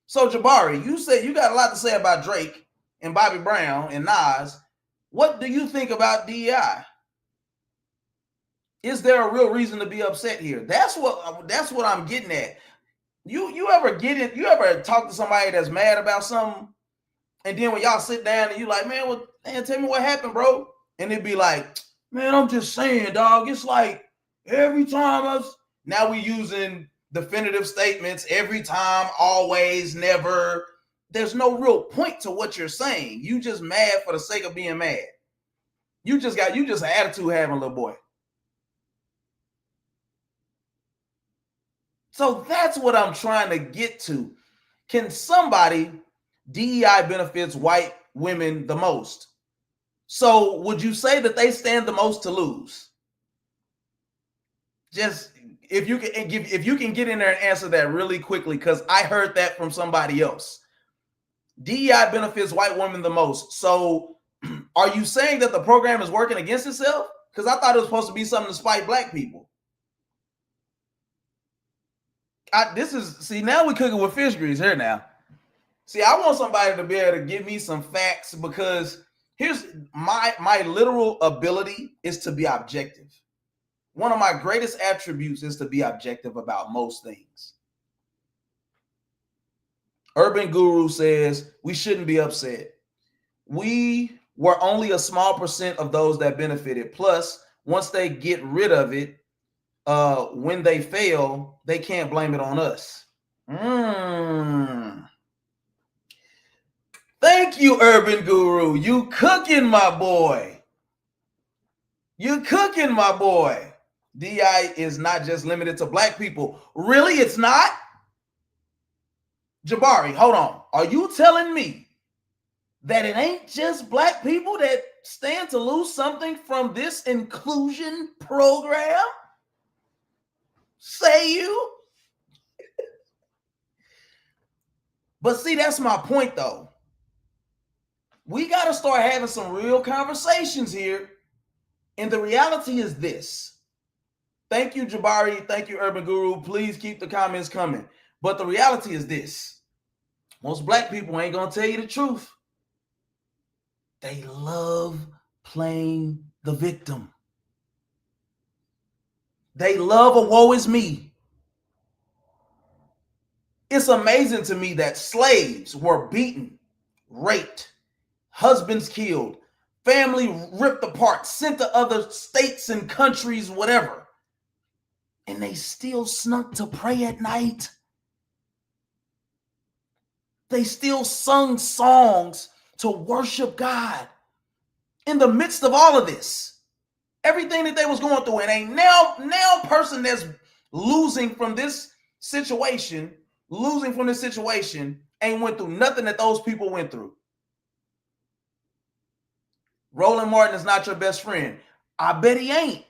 So, Jabari, you said you got a lot to say about Drake and Bobby Brown and Nas. What do you think about DEI? Is there a real reason to be upset here? That's what I'm getting at. You ever get it? You ever talk to somebody that's mad about something, and then when y'all sit down and you like, man, tell me what happened, bro? And it'd be like, man, I'm just saying, dog. It's like every time now we using definitive statements, every time, always, never. There's no real point to what you're saying. You just mad for the sake of being mad. You just an attitude having, little boy. So that's what I'm trying to get to. Can somebody DEI benefits white women the most. So would you say that they stand the most to lose? Just if you can get in there and answer that really quickly, because I heard that from somebody else. DEI benefits white women the most. So are you saying that the program is working against itself? Because I thought it was supposed to be something to spite black people. Now we're cooking with fish grease here now. See, I want somebody to be able to give me some facts, because here's my literal ability is to be objective. One of my greatest attributes is to be objective about most things. Urban Guru says we shouldn't be upset. We were only a small percent of those that benefited. Plus, once they get rid of it, when they fail, they can't blame it on us. Thank you, Urban Guru. You cooking, my boy. You cooking, my boy. DI is not just limited to black people. Really, it's not? Jabari, hold on. Are you telling me that it ain't just black people that stand to lose something from this inclusion program? Say you? But see, that's my point, though. We got to start having some real conversations here. And the reality is this. Thank you, Jabari. Thank you, Urban Guru. Please keep the comments coming. But the reality is this. Most black people ain't going to tell you the truth. They love playing the victim. They love a woe is me. It's amazing to me that slaves were beaten, raped, husbands killed, family ripped apart, sent to other states and countries, whatever. And they still snuck to pray at night. They still sung songs to worship God in the midst of all of this. Everything that they was going through, and a now person that's losing from this situation ain't went through nothing that those people went through. Roland Martin is not your best friend. I bet he ain't.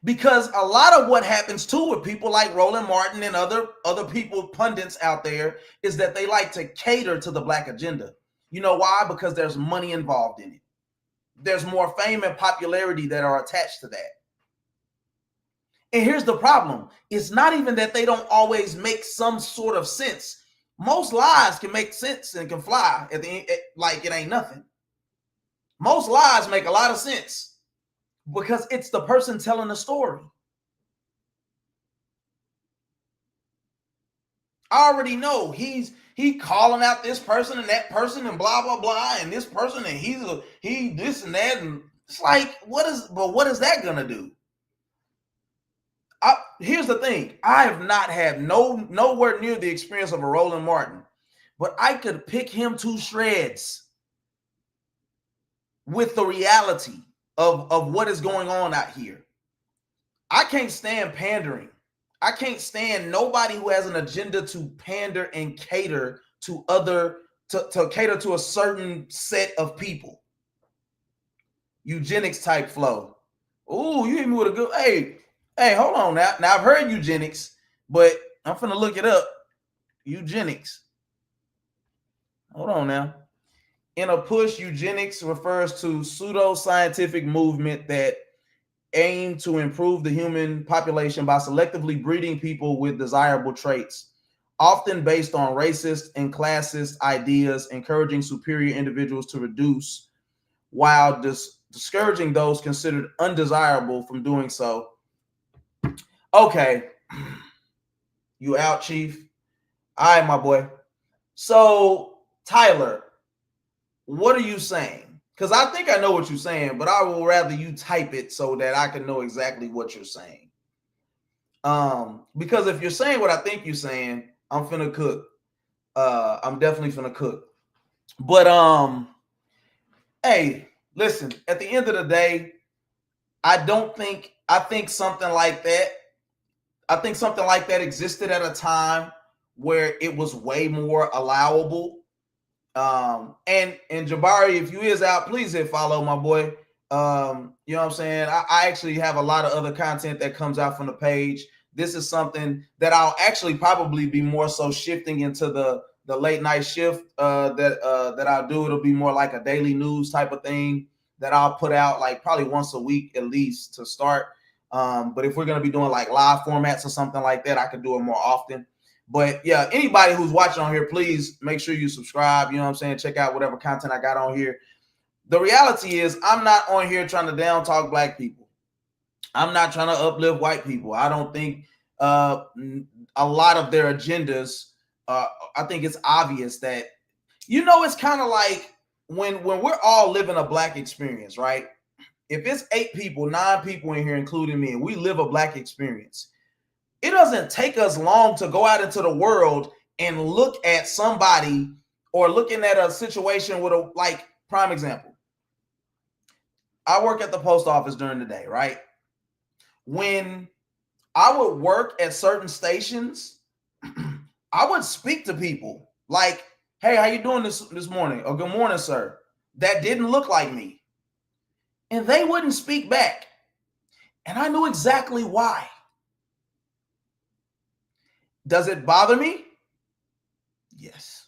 Because a lot of what happens too with people like Roland Martin and other people, pundits out there, is that they like to cater to the black agenda. You know why? Because there's money involved in it. There's more fame and popularity that are attached to that. And here's the problem. It's not even that they don't always make some sort of sense. Most lies can make sense and can fly at the end, like it ain't nothing. Most lies make a lot of sense because it's the person telling the story. I already know he calling out this person and that person and blah blah blah and this person and he this and that, and it's like what is that gonna do? Here's the thing. I have not had nowhere near the experience of a Roland Martin, but I could pick him to shreds with the reality of what is going on out here. I can't stand pandering. I can't stand nobody who has an agenda to pander and cater to to cater to a certain set of people. Eugenics type flow. Ooh, you hit me with a good, hey, hold on now. Now I've heard eugenics, but I'm finna look it up. Eugenics. Hold on now. In a push, eugenics refers to pseudo-scientific movement that aim to improve the human population by selectively breeding people with desirable traits, often based on racist and classist ideas, encouraging superior individuals to reduce while discouraging those considered undesirable from doing so. Okay. You out, Chief? All right, my boy. So, Tyler, what are you saying? Because I think I know what you're saying, but I will rather you type it so that I can know exactly what you're saying. Because if you're saying what I think you're saying, I'm finna cook. I'm definitely finna cook. But hey, listen, at the end of the day, I think something like that existed at a time where it was way more allowable. And Jabari, if you is out, please hit follow, my boy. You know what I'm saying? I actually have a lot of other content that comes out from the page. This is something that I'll actually probably be more so shifting into the late night shift that I'll do. It'll be more like a daily news type of thing that I'll put out like probably once a week at least to start. But if we're going to be doing like live formats or something like that, I could do it more often. But yeah, anybody who's watching on here, please make sure you subscribe. You know what I'm saying? Check out whatever content I got on here. The reality is I'm not on here trying to down talk black people. I'm not trying to uplift white people. I don't think a lot of their agendas, I think it's obvious that, you know, it's kind of like when we're all living a black experience, right? If it's 8 people, 9 people in here, including me, and we live a black experience, it doesn't take us long to go out into the world and look at somebody or looking at a situation with a, like, prime example. I work at the post office during the day, right? When I would work at certain stations, I would speak to people like, hey, how you doing this morning? Or good morning, sir. That didn't look like me. And they wouldn't speak back. And I knew exactly why. Does it bother me? Yes.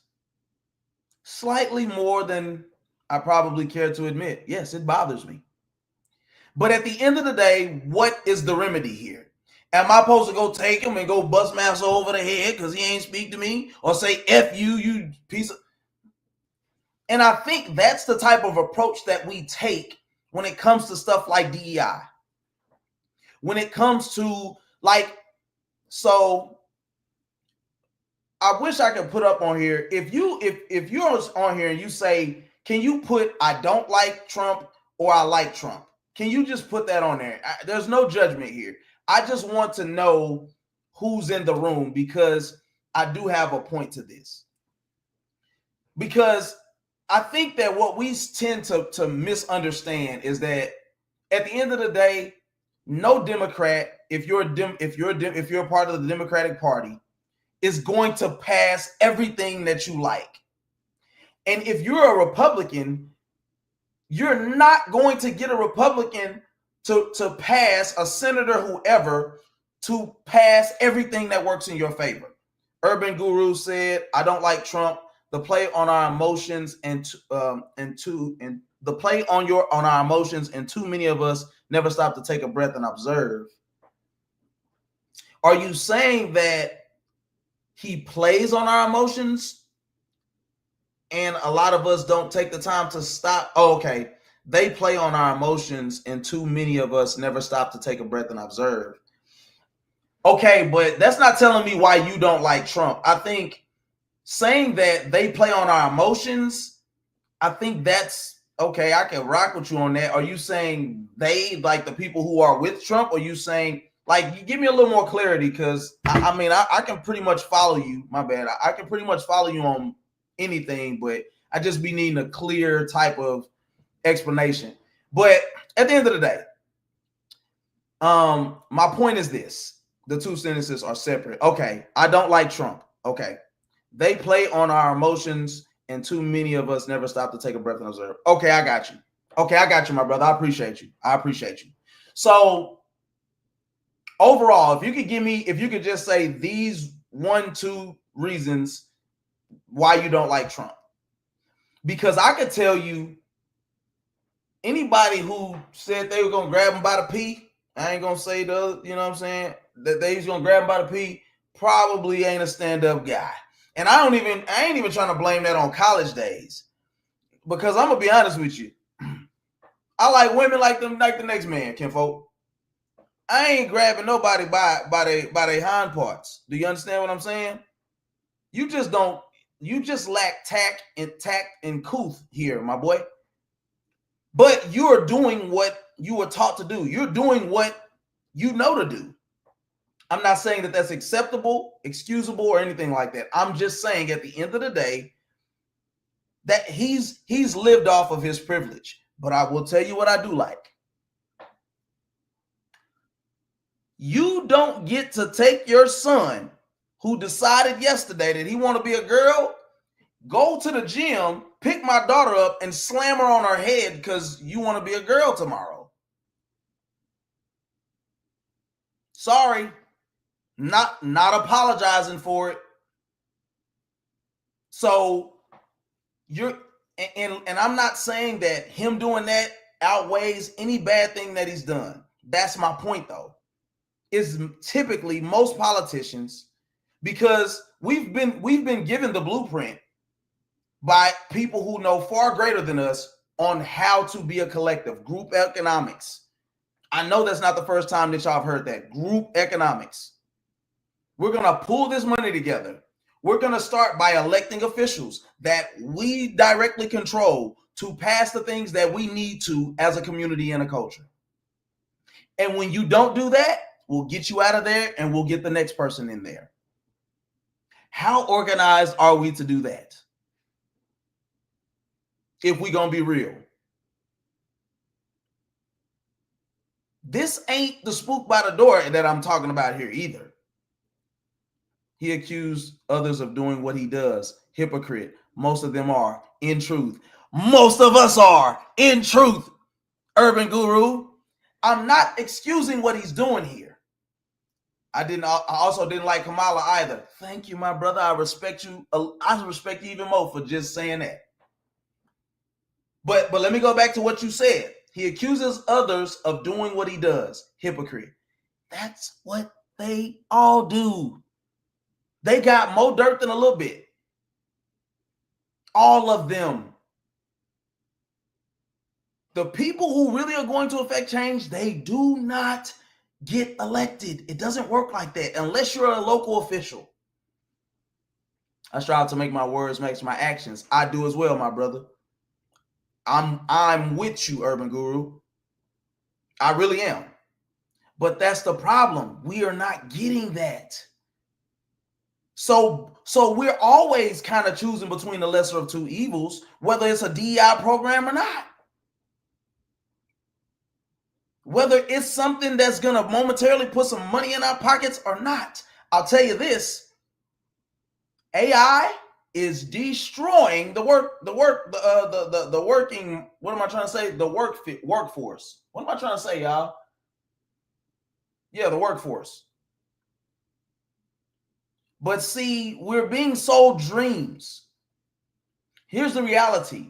Slightly more than I probably care to admit. Yes, it bothers me. But at the end of the day, what is the remedy here? Am I supposed to go take him and go bust Master over the head because he ain't speak to me? Or say, F you, you piece of... And I think that's the type of approach that we take when it comes to stuff like DEI. When it comes to, like, so I wish I could put up on here. If you're on here and you say, can you put I don't like Trump or I like Trump? Can you just put that on there? There's no judgment here. I just want to know who's in the room because I do have a point to this. Because I think that what we tend to misunderstand is that at the end of the day, no Democrat, if you're a part of the Democratic Party, is going to pass everything that you like. And if you're a Republican, you're not going to get a Republican to pass, a senator, whoever, to pass everything that works in your favor. Urban Guru said, I don't like Trump. The play on our emotions and our emotions, and too many of us never stop to take a breath and observe. Are you saying that he plays on our emotions and a lot of us don't take the time to stop? Oh, okay. They play on our emotions and too many of us never stop to take a breath and observe. Okay, but that's not telling me why you don't like Trump. I think saying that they play on our emotions, I think that's okay. I can rock with you on that. Are you saying they, like the people who are with Trump? Or are you saying, like, you give me a little more clarity? Because I mean, I can pretty much follow you. My bad. I can pretty much follow you on anything, but I just be needing a clear type of explanation. But at the end of the day, my point is this: the two sentences are separate. Okay, I don't like Trump. Okay, they play on our emotions, and too many of us never stop to take a breath and observe. Okay, I got you. Okay, I got you, my brother. I appreciate you. So overall, if you could just say these 1-2 reasons why you don't like Trump. Because I could tell you, anybody who said they were going to grab him by the pee, I ain't going to say the, you know what I'm saying, that they was going to grab him by the pee, probably ain't a stand-up guy. And I ain't even trying to blame that on college days. Because I'm going to be honest with you. I like women like the next man, kinfolk. I ain't grabbing nobody by their hind parts. Do you understand what I'm saying? You just lack tact and couth here, my boy. But you're doing what you were taught to do. You're doing what you know to do. I'm not saying that that's acceptable, excusable, or anything like that. I'm just saying at the end of the day that he's lived off of his privilege. But I will tell you what I do like. You don't get to take your son, who decided yesterday that he want to be a girl, go to the gym, pick my daughter up, and slam her on her head because you want to be a girl tomorrow. Sorry, not apologizing for it. So you're and I'm not saying that him doing that outweighs any bad thing that he's done. That's my point, though. Is typically most politicians, because we've been given the blueprint by people who know far greater than us on how to be a collective. Group economics. I know that's not the first time that y'all have heard that. Group economics. We're going to pull this money together. We're going to start by electing officials that we directly control to pass the things that we need to as a community and a culture. And when you don't do that, we'll get you out of there and we'll get the next person in there. How organized are we to do that? If we're going to be real. This ain't the spook by the door that I'm talking about here either. He accused others of doing what he does. Hypocrite. Most of them are, in truth. Most of us are, in truth. Urban Guru. I'm not excusing what he's doing here. I also didn't like Kamala either. Thank you, my brother. I respect you. I respect you even more for just saying that. But let me go back to what you said. He accuses others of doing what he does. Hypocrite. That's what they all do. They got more dirt than a little bit. All of them. The people who really are going to affect change, they do not get elected. It doesn't work like that unless you're a local official. I strive to make my words match my actions. I do as well, my brother. I'm with you, Urban Guru. I really am. But that's the problem. We are not getting that. So we're always kind of choosing between the lesser of two evils, whether it's a DEI program or not. Whether it's something that's going to momentarily put some money in our pockets or not. I'll tell you this. AI is destroying the working, what am I trying to say? The workforce. What am I trying to say, y'all? Yeah, the workforce. But see, we're being sold dreams. Here's the reality.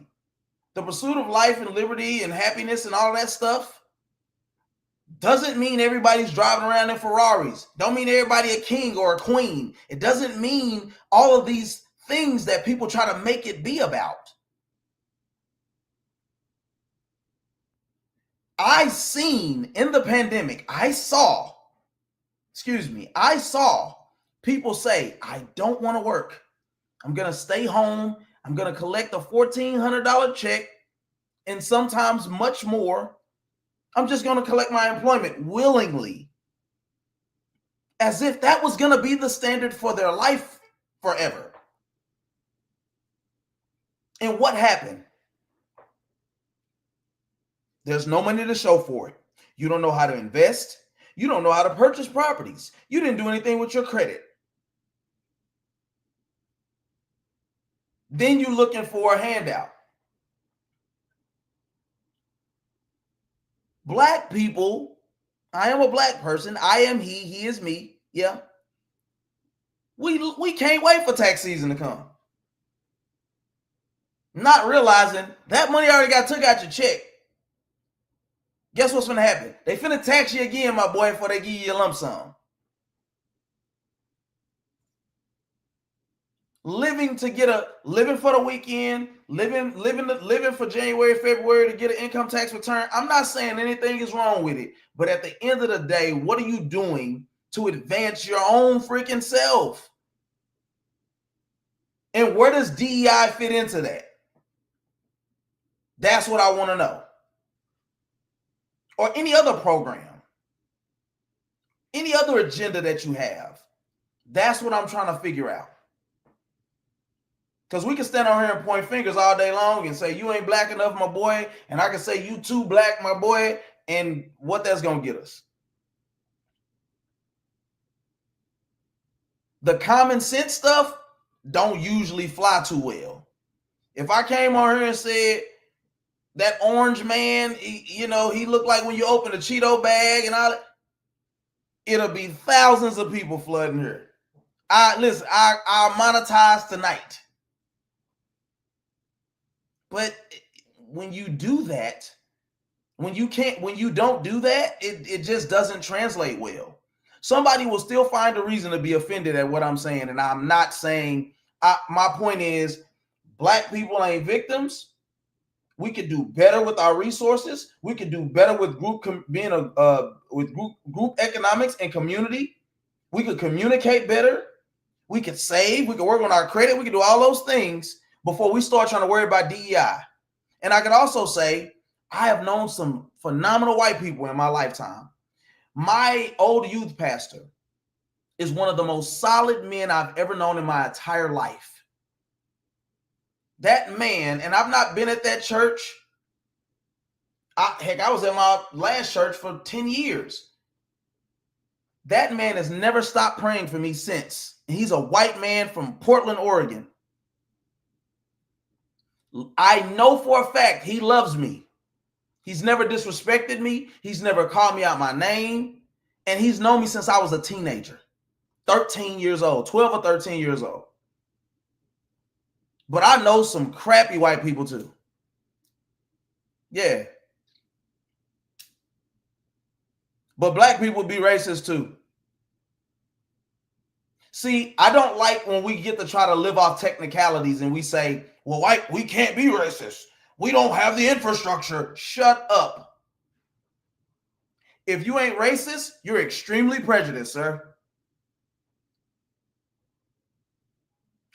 The pursuit of life and liberty and happiness and all that stuff doesn't mean everybody's driving around in Ferraris. Don't mean everybody a king or a queen. It doesn't mean all of these things that people try to make it be about. I seen in the pandemic, I saw people say, I don't want to work. I'm going to stay home. I'm going to collect a $1,400 check and sometimes much more. I'm just going to collect my employment willingly. As if that was going to be the standard for their life forever. And what happened? There's no money to show for it. You don't know how to invest. You don't know how to purchase properties. You didn't do anything with your credit. Then you're looking for a handout. Black people, I am a black person. I am he is me. Yeah. We can't wait for tax season to come. Not realizing that money already got took out your check. Guess what's gonna happen? They finna tax you again, my boy, before they give you a lump sum. Living for the weekend, living for January, February to get an income tax return. I'm not saying anything is wrong with it, but at the end of the day, what are you doing to advance your own freaking self? And where does DEI fit into that? That's what I want to know. Or any other program, any other agenda that you have. That's what I'm trying to figure out. Because we can stand on here and point fingers all day long and say, you ain't black enough, my boy. And I can say, you too black, my boy. And what that's going to get us. The common sense stuff don't usually fly too well. If I came on here and said that orange man, he looked like when you open a Cheeto bag and all that, it'll be thousands of people flooding here. I'll monetize tonight. But when you do that, when you don't do that, it just doesn't translate well. Somebody will still find a reason to be offended at what I'm saying. And I'm not saying, my point is, Black people ain't victims. We could do better with our resources. We could do better with group economics and community. We could communicate better. We could save. We could work on our credit. We could do all those things before we start trying to worry about DEI. And I could also say, I have known some phenomenal white people in my lifetime. My old youth pastor is one of the most solid men I've ever known in my entire life. That man, and I've not been at that church. I was at my last church for 10 years. That man has never stopped praying for me since. He's a white man from Portland, Oregon. I know for a fact he loves me. He's never disrespected me. He's never called me out my name. And he's known me since I was a teenager, 13 years old, 12 or 13 years old. But I know some crappy white people too. Yeah. But Black people be racist too. See, I don't like when we get to try to live off technicalities and we say, well, we can't be racist. We don't have the infrastructure. Shut up. If you ain't racist, you're extremely prejudiced, sir.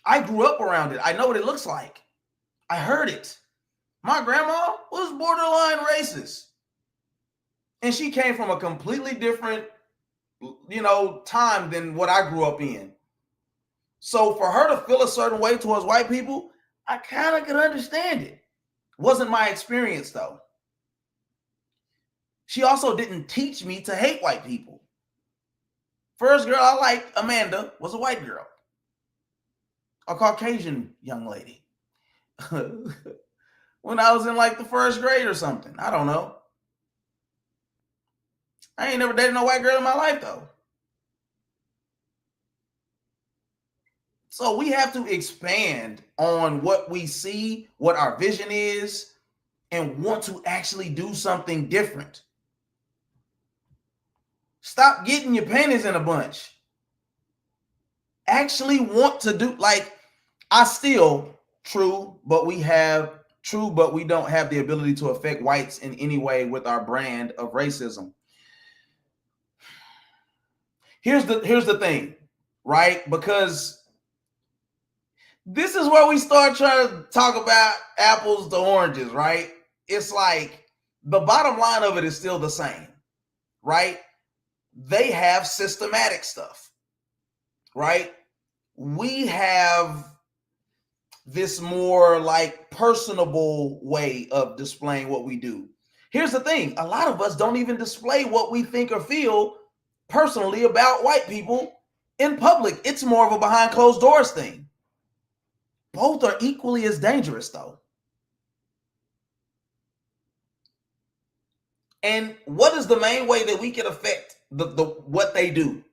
I grew up around it. I know what it looks like. I heard it. My grandma was borderline racist. And she came from a completely different, time than what I grew up in. So for her to feel a certain way towards white people, I kind of could understand it. Wasn't my experience, though. She also didn't teach me to hate white people. First girl I liked, Amanda, was a white girl. A Caucasian young lady. When I was in like the first grade or something. I don't know. I ain't never dated no white girl in my life, though. So we have to expand on what we see, what our vision is, and want to actually do something different. Stop getting your panties in a bunch. Actually want to do, true, but we don't have the ability to affect whites in any way with our brand of racism. Here's the thing, right? Because this is where we start trying to talk about apples to oranges, right? It's like the bottom line of it is still the same, right? They have systematic stuff, right? We have this more like personable way of displaying what we do. Here's the thing. A lot of us don't even display what we think or feel personally about white people in public. It's more of a behind closed doors thing. Both are equally as dangerous, though. And what is the main way that we can affect what they do?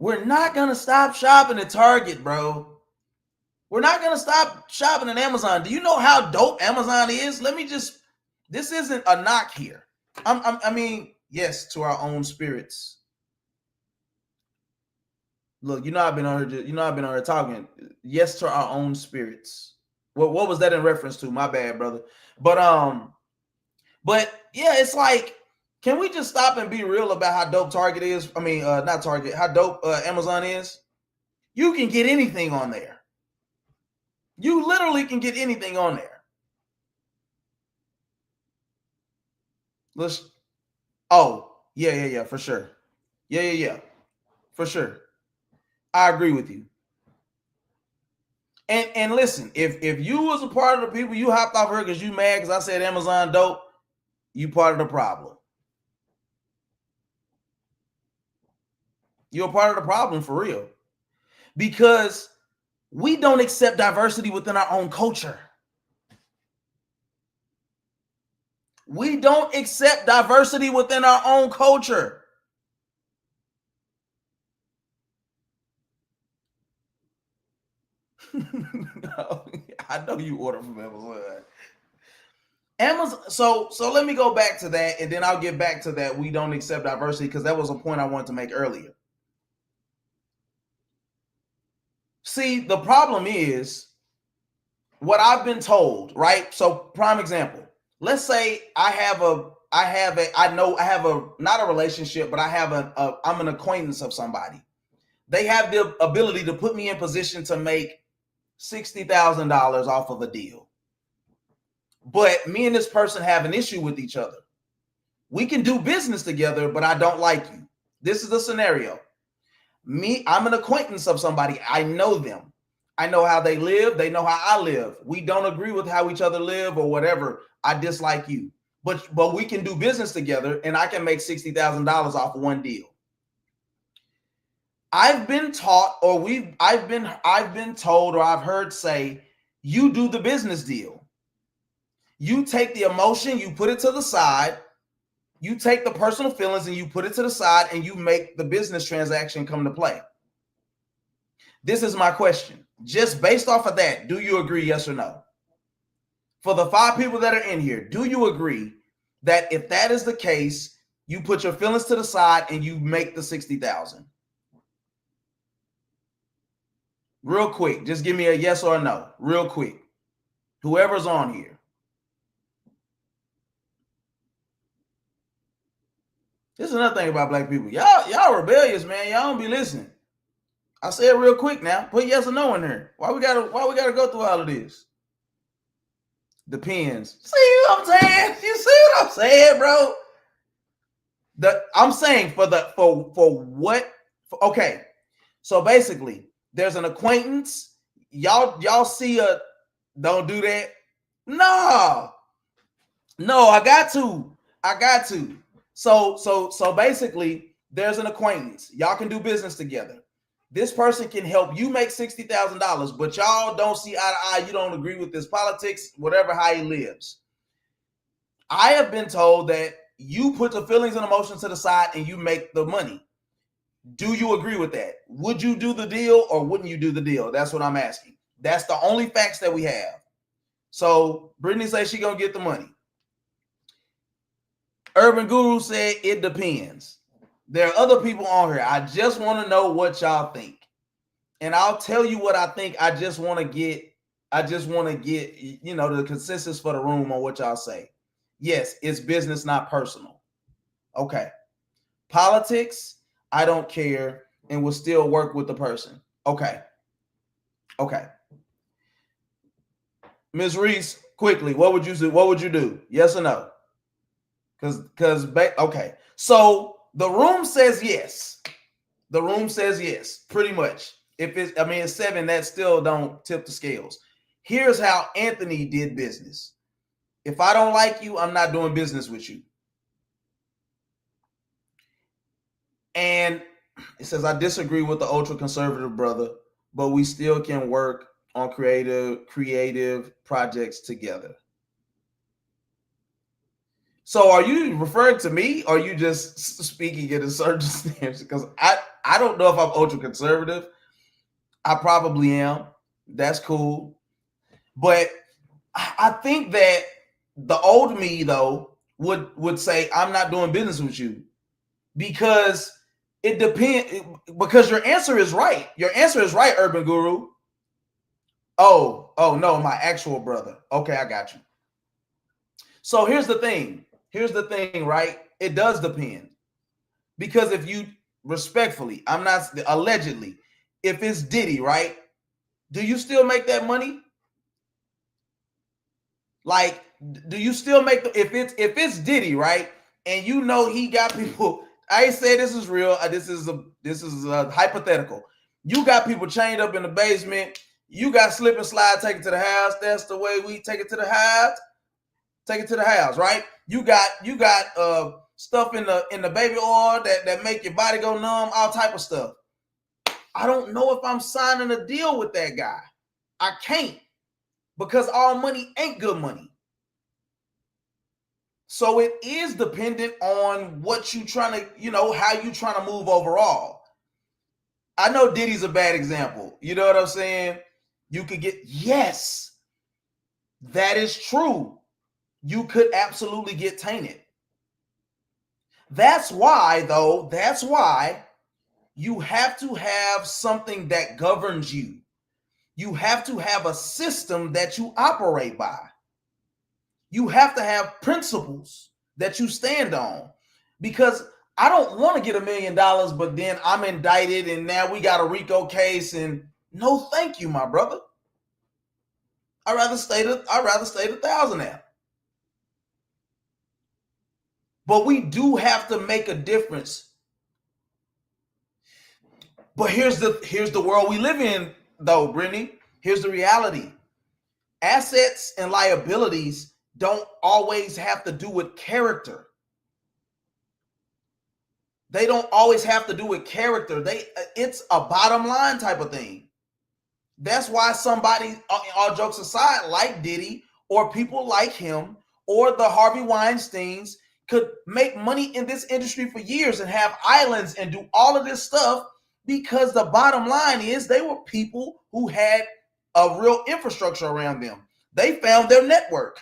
We're not going to stop shopping at Target, bro. We're not going to stop shopping at Amazon. Do you know how dope Amazon is? This isn't a knock here. I mean, yes, to our own spirits. Look, I've been on here talking. Yes, to our own spirits. What was that in reference to? My bad, brother. But yeah, it's like, can we just stop and be real about how dope Target is? I mean, not Target, how dope Amazon is? You can get anything on there. You literally can get anything on there. Yeah, for sure. Yeah. For sure. I agree with you. And listen, if you was a part of the people, you hopped off her because you mad because I said Amazon dope, you part of the problem. You're part of the problem for real. Because We don't accept diversity within our own culture. We don't accept diversity within our own culture. I know you order from Amazon. So let me go back to that, and then I'll get back to that. We don't accept diversity, because that was a point I wanted to make earlier. See, the problem is what I've been told, right? So, prime example. Let's say not a relationship, but I'm an acquaintance of somebody. They have the ability to put me in position to make $60,000 off of a deal. But me and this person have an issue with each other. We can do business together, but I don't like you. This is the scenario. I'm an acquaintance of somebody. I know them. I know how they live. They know how I live. We don't agree with how each other live or whatever. I dislike you. But we can do business together, and I can make $60,000 off of one deal. I've been taught, or I've been told, or I've heard say, you do the business deal. You take the emotion, you put it to the side. You take the personal feelings and you put it to the side, and you make the business transaction come to play. This is my question. Just based off of that, do you agree, yes or no? For the 5 people that are in here, do you agree that if that is the case, you put your feelings to the side and you make the $60,000? Real quick, just give me a yes or a no, real quick. Whoever's on here. This is another thing about black people. Y'all rebellious, man. Y'all don't be listening. I say it real quick now. Put yes or no in there. Why we gotta go through all of this? Depends. See what I'm saying? You see what I'm saying, bro? I'm saying okay. So basically, there's an acquaintance. Y'all see don't do that. No, I got to. So basically, there's an acquaintance. Y'all can do business together. This person can help you make $60,000, but y'all don't see eye to eye. You don't agree with his politics, whatever, how he lives. I have been told that you put the feelings and emotions to the side and you make the money. Do you agree with that? Would you do the deal or wouldn't you do the deal? That's what I'm asking. That's the only facts that we have. So Brittany says she gonna get the money. Urban Guru said it depends. There are other people on here. I just want to know what y'all think. And I'll tell you what I think. I just want to get, the consensus for the room on what y'all say. Yes, it's business, not personal. Okay. Politics, I don't care and will still work with the person. Okay. Ms. Reese, quickly, what would you do? What would you do? Yes or no? Okay. So the room says yes. The room says yes, pretty much. It's 7, that still don't tip the scales. Here's how Anthony did business. If I don't like you, I'm not doing business with you. And it says, I disagree with the ultra conservative brother, but we still can work on creative projects together. So are you referring to me, or are you just speaking in a certain stance? Because I don't know if I'm ultra conservative. I probably am. That's cool. But I think that the old me, though, would say, I'm not doing business with you, because it depends. Because your answer is right. Your answer is right, Urban Guru. Oh no, my actual brother. Okay, I got you. So here's the thing, right? It does depend. Because if you respectfully, I'm not allegedly, if it's Diddy, right? Do you still make that money? Like, do you still make if it's Diddy, right? And you know he got people. I ain't say this is real. This is a hypothetical. You got people chained up in the basement. You got slip and slide, take it to the house. That's the way we take it to the house. Take it to the house, right? You got stuff in the baby oil that make your body go numb, all type of stuff. I don't know if I'm signing a deal with that guy. I can't, because all money ain't good money. So it is dependent on what you trying to, how you trying to move overall. I know Diddy's a bad example. You know what I'm saying? You could get, yes, that is true. You could absolutely get tainted. That's why you have to have something that governs you. You have to have a system that you operate by. You have to have principles that you stand on, because I don't want to get $1 million, but then I'm indicted and now we got a RICO case, and no, thank you, my brother. I'd rather stay to 1,000 now. But we do have to make a difference. But here's the world we live in, though, Brittany. Here's the reality. Assets and liabilities don't always have to do with character. They don't always have to do with character. It's a bottom line type of thing. That's why somebody, all jokes aside, like Diddy or people like him or the Harvey Weinsteins could make money in this industry for years and have islands and do all of this stuff, because the bottom line is they were people who had a real infrastructure around them. They found their network.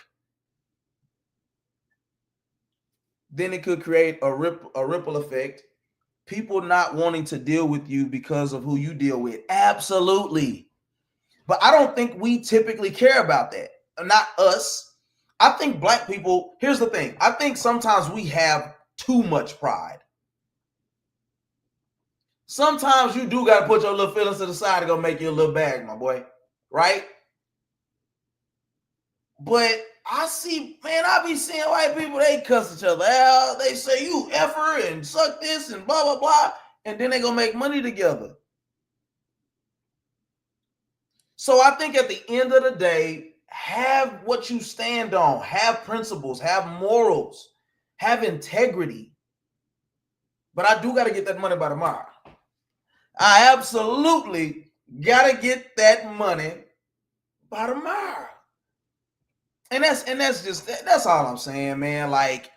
Then it could create a ripple effect. People not wanting to deal with you because of who you deal with. Absolutely. But I don't think we typically care about that. Not us. I think black people, here's the thing. I think sometimes we have too much pride. Sometimes you do got to put your little feelings to the side to go make you a little bag, my boy. Right? But I be seeing white people, they cuss each other out. They say you effer and suck this and blah, blah, blah. And then they gonna make money together. So I think at the end of the day, have what you stand on, have principles, have morals, have integrity. But I do got to get that money by tomorrow. I absolutely got to get that money by tomorrow. And that's all I'm saying, man. Like,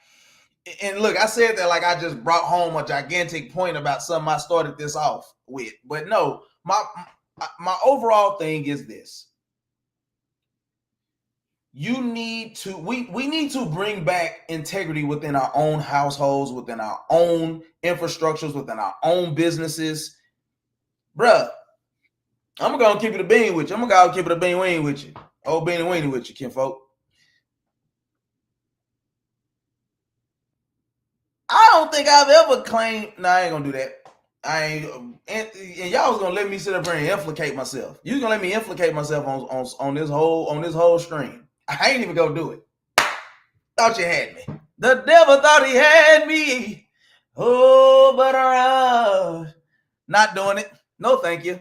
and look, I said that like I just brought home a gigantic point about something I started this off with. But no, my overall thing is this. You need to, we need to bring back integrity within our own households, within our own infrastructures, within our own businesses. Bruh, I'm gonna keep it a bean with you. I'm gonna keep it a bean weenie with you. Old beanie weenie with you, kinfolk. I don't think I've ever claimed. No, I ain't gonna do that. I ain't. And y'all was gonna let me sit up here and inflicate myself. You gonna let me inflicate myself on this whole stream. I ain't even gonna do it. Thought you had me. The devil thought he had me. Oh, but not doing it. No, thank you.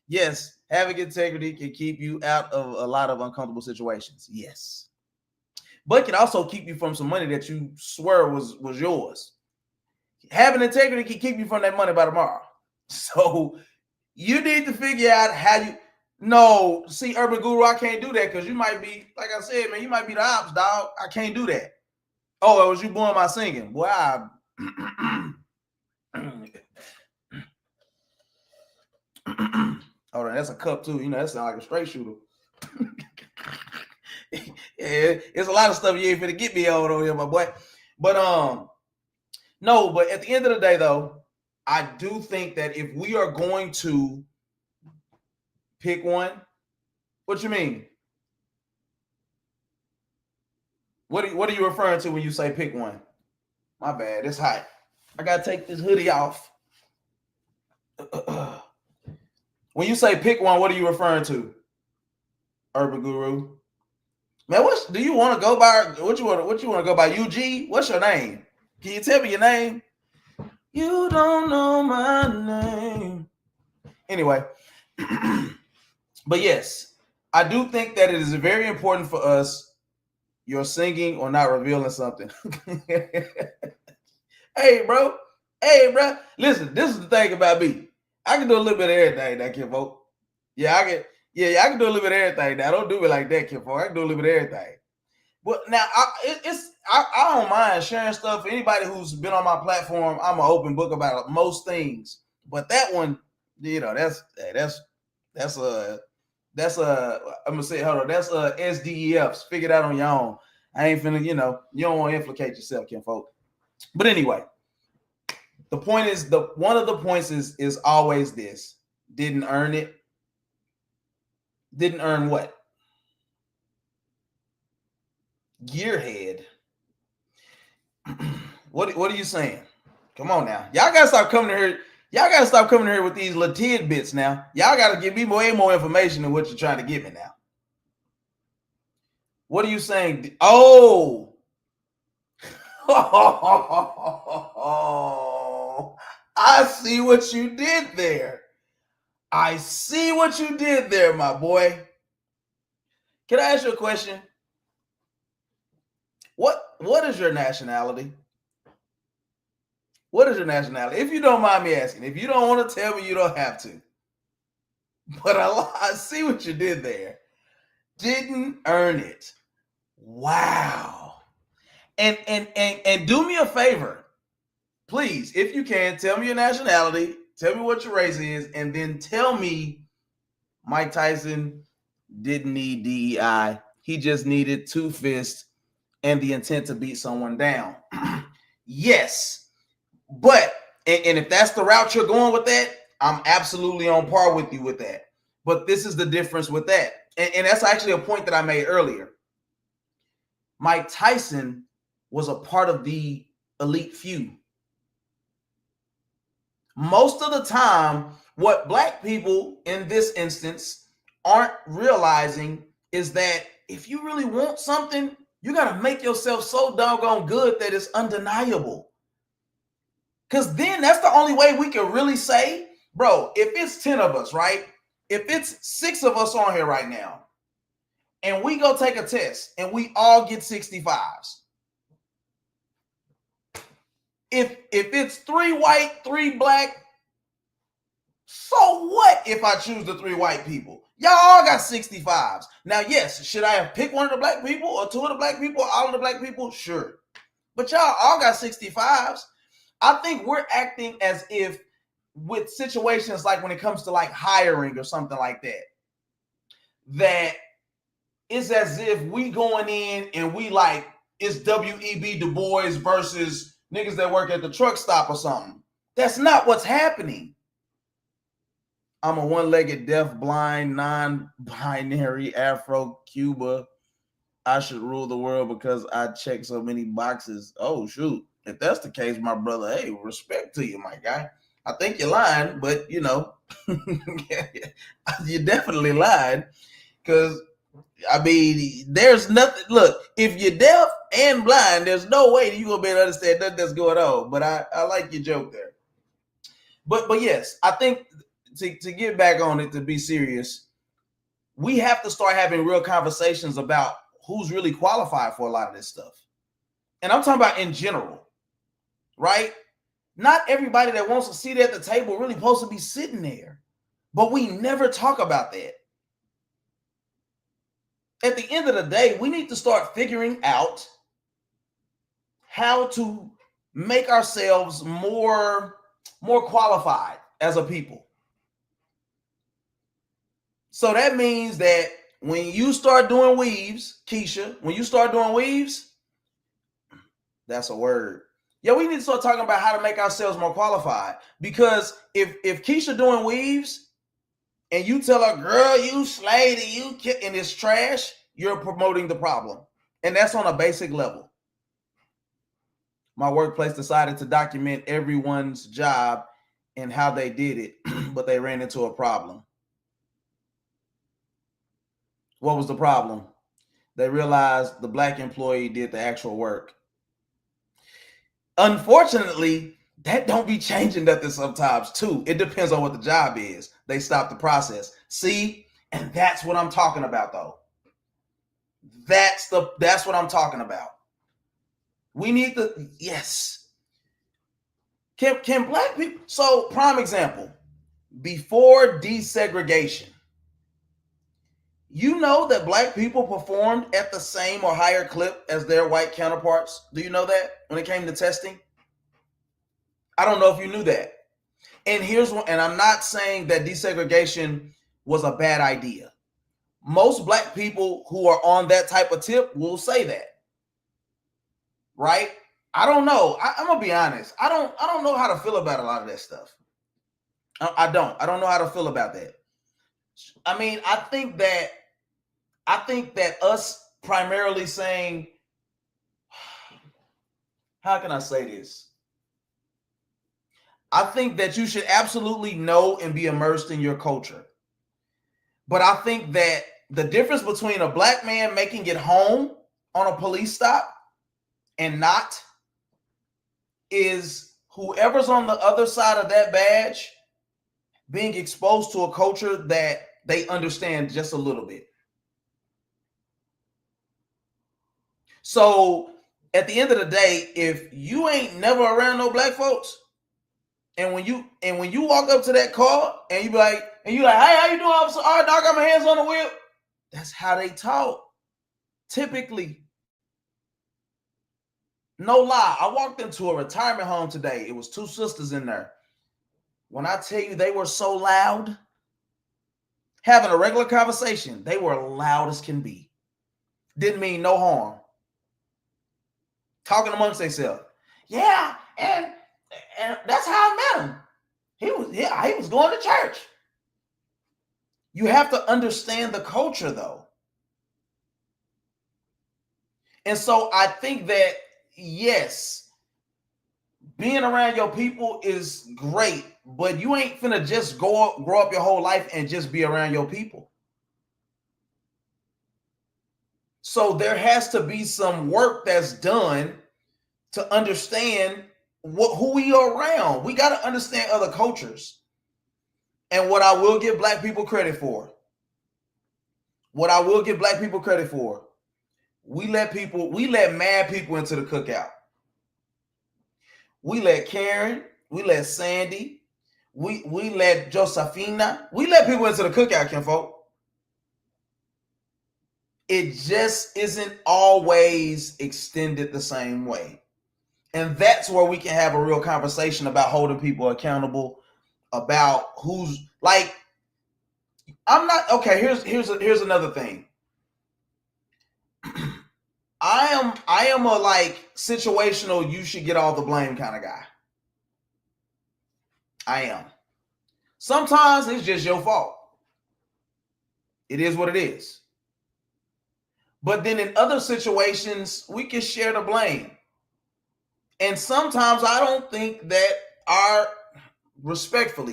Yes, having integrity can keep you out of a lot of uncomfortable situations. Yes. But it can also keep you from some money that you swear was yours. Having integrity can keep you from that money by tomorrow. So you need to figure out how you. No, see, Urban Guru, I can't do that because you might be, like I said, man, you might be the ops, dog. I can't do that. Oh, it was you blowing my singing. Boy, hold on, that's a cup too. You know, that sounds like a straight shooter. Yeah, it's a lot of stuff you ain't finna get me over here, my boy. But no, but at the end of the day, though, I do think that if we are going to pick one, what you mean? What are you referring to when you say pick one? My bad, it's hot. I gotta take this hoodie off. When you say pick one, what are you referring to? Urban Guru. Man, what do you want to go by? What you want to go by? UG? What's your name? Can you tell me your name? You don't know my name. Anyway, but yes, I do think that it is very important for us. You're singing or not revealing something. Hey, bro. Listen, this is the thing about me. I can do a little bit of everything now, Kimbo. Yeah, I can. Yeah, I can do a little bit of everything now. Don't do it like that, Kimbo. I can do a little bit of everything. But now I don't mind sharing stuff. Anybody who's been on my platform, I'm an open book about most things. But that one, that's I'm gonna say, hold on, that's SDEFs. Figure it out on your own. I ain't finna, you don't want to implicate yourself, Kinfolk. But anyway, the point is one of the points is always this: didn't earn it. Didn't earn what? Gearhead. What are you saying? Come on now. Y'all gotta stop coming here. Y'all gotta stop coming here with these little tidbits now. Y'all gotta give me way more information than what you're trying to give me now. What are you saying? Oh. I see what you did there. I see what you did there, my boy. Can I ask you a question? What is your nationality? What is your nationality? If you don't mind me asking. If you don't want to tell me, you don't have to. But I see what you did there. Didn't earn it. Wow. And do me a favor. Please, if you can, tell me your nationality, tell me what your race is, and then tell me Mike Tyson didn't need DEI. He just needed 2 fists and the intent to beat someone down. Yes. But, and if that's the route you're going with that, I'm absolutely on par with you with that. But this is the difference with that. And that's actually a point that I made earlier. Mike Tyson was a part of the elite few. Most of the time, what black people in this instance aren't realizing is that if you really want something, you got to make yourself so doggone good that it's undeniable. Because then that's the only way we can really say, bro, if it's 10 of us, right? If it's 6 of us on here right now, and we go take a test and we all get 65s. If it's 3 white, 3 black, so what if I choose the 3 white people? Y'all all got 65s. Now, yes, should I have picked one of the black people or 2 of the black people or all of the black people? Sure. But y'all all got 65s. I think we're acting as if with situations like when it comes to like hiring or something like that, that it's as if we going in and we like, it's W.E.B. Du Bois versus niggas that work at the truck stop or something. That's not what's happening. I'm a one-legged, deaf, blind, non-binary Afro-Cuba. I should rule the world because I check so many boxes. Oh, shoot. If that's the case, my brother, hey, respect to you, my guy. I think you're lying, but, you definitely lied because, I mean, there's nothing. Look, if you're deaf and blind, there's no way you're going to be able to understand nothing that's going on. But I like your joke there. But yes, I think to get back on it, to be serious, we have to start having real conversations about who's really qualified for a lot of this stuff. And I'm talking about in general, right? Not everybody that wants a seat at the table really supposed to be sitting there. But we never talk about that. At the end of the day, we need to start figuring out how to make ourselves more qualified as a people. So that means that when you start doing weaves, Keisha, when you start doing weaves, that's a word. Yeah, we need to start talking about how to make ourselves more qualified. Because if Keisha doing weaves and you tell her, girl, you slayed and you and it's trash, you're promoting the problem. And that's on a basic level. My workplace decided to document everyone's job and how they did it, but they ran into a problem. What was the problem? They realized the black employee did the actual work. Unfortunately, that don't be changing nothing sometimes too. It depends on what the job is. They stop the process. See, and that's what I'm talking about though. That's what I'm talking about. We need to, yes. Can black people, so prime example, before desegregation, you know that black people performed at the same or higher clip as their white counterparts. Do you know that when it came to testing? I don't know if you knew that. And here's one, and I'm not saying that desegregation was a bad idea. Most black people who are on that type of tip will say that. Right? I don't know. I'm gonna be honest. I don't know how to feel about a lot of that stuff. I don't know how to feel about that. I mean, I think that us primarily saying, how can I say this? I think that you should absolutely know and be immersed in your culture. But I think that the difference between a black man making it home on a police stop and not is whoever's on the other side of that badge being exposed to a culture that they understand just a little bit. So at the end of the day, if you ain't never around no black folks, and when you walk up to that car and you be like, hey, how you doing, officer? All right, dog, I got my hands on the wheel. That's how they talk. Typically. No lie. I walked into a retirement home today. It was two sisters in there. When I tell you they were so loud, having a regular conversation, they were loud as can be. Didn't mean no harm. Talking amongst themselves. Yeah, and that's how I met him. He was going to church. You have to understand the culture, though. And so I think that, yes, being around your people is great, but you ain't finna just grow up your whole life and just be around your people. So there has to be some work that's done to understand who we are around. We got to understand other cultures. And what I will give black people credit for, we let mad people into the cookout. We let Karen, we let Sandy, we let Josephina, we let people into the cookout, kinfolk. It just isn't always extended the same way. And that's where we can have a real conversation about holding people accountable, about who's like, I'm not, okay, here's another thing. I am a like situational, you should get all the blame kind of guy. I am. Sometimes it's just your fault. It is what it is. But then in other situations, we can share the blame. And sometimes I don't think that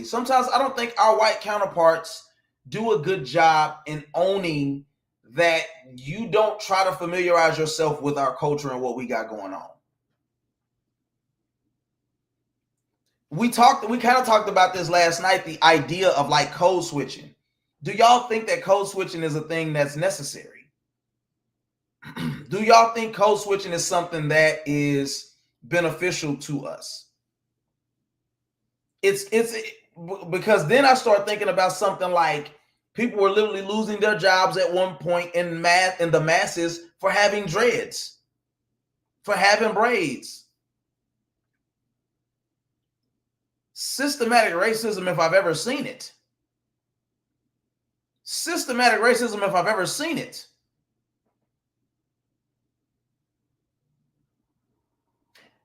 sometimes I don't think our white counterparts do a good job in owning that you don't try to familiarize yourself with our culture and what we got going on. We kind of talked about this last night, the idea of like code switching. Do y'all think that code switching is a thing that's necessary? Do y'all think code switching is something that is beneficial to us? It's because then I start thinking about something like people were literally losing their jobs at one point in the masses for having dreads, for having braids. Systematic racism, if I've ever seen it. Systematic racism, if I've ever seen it.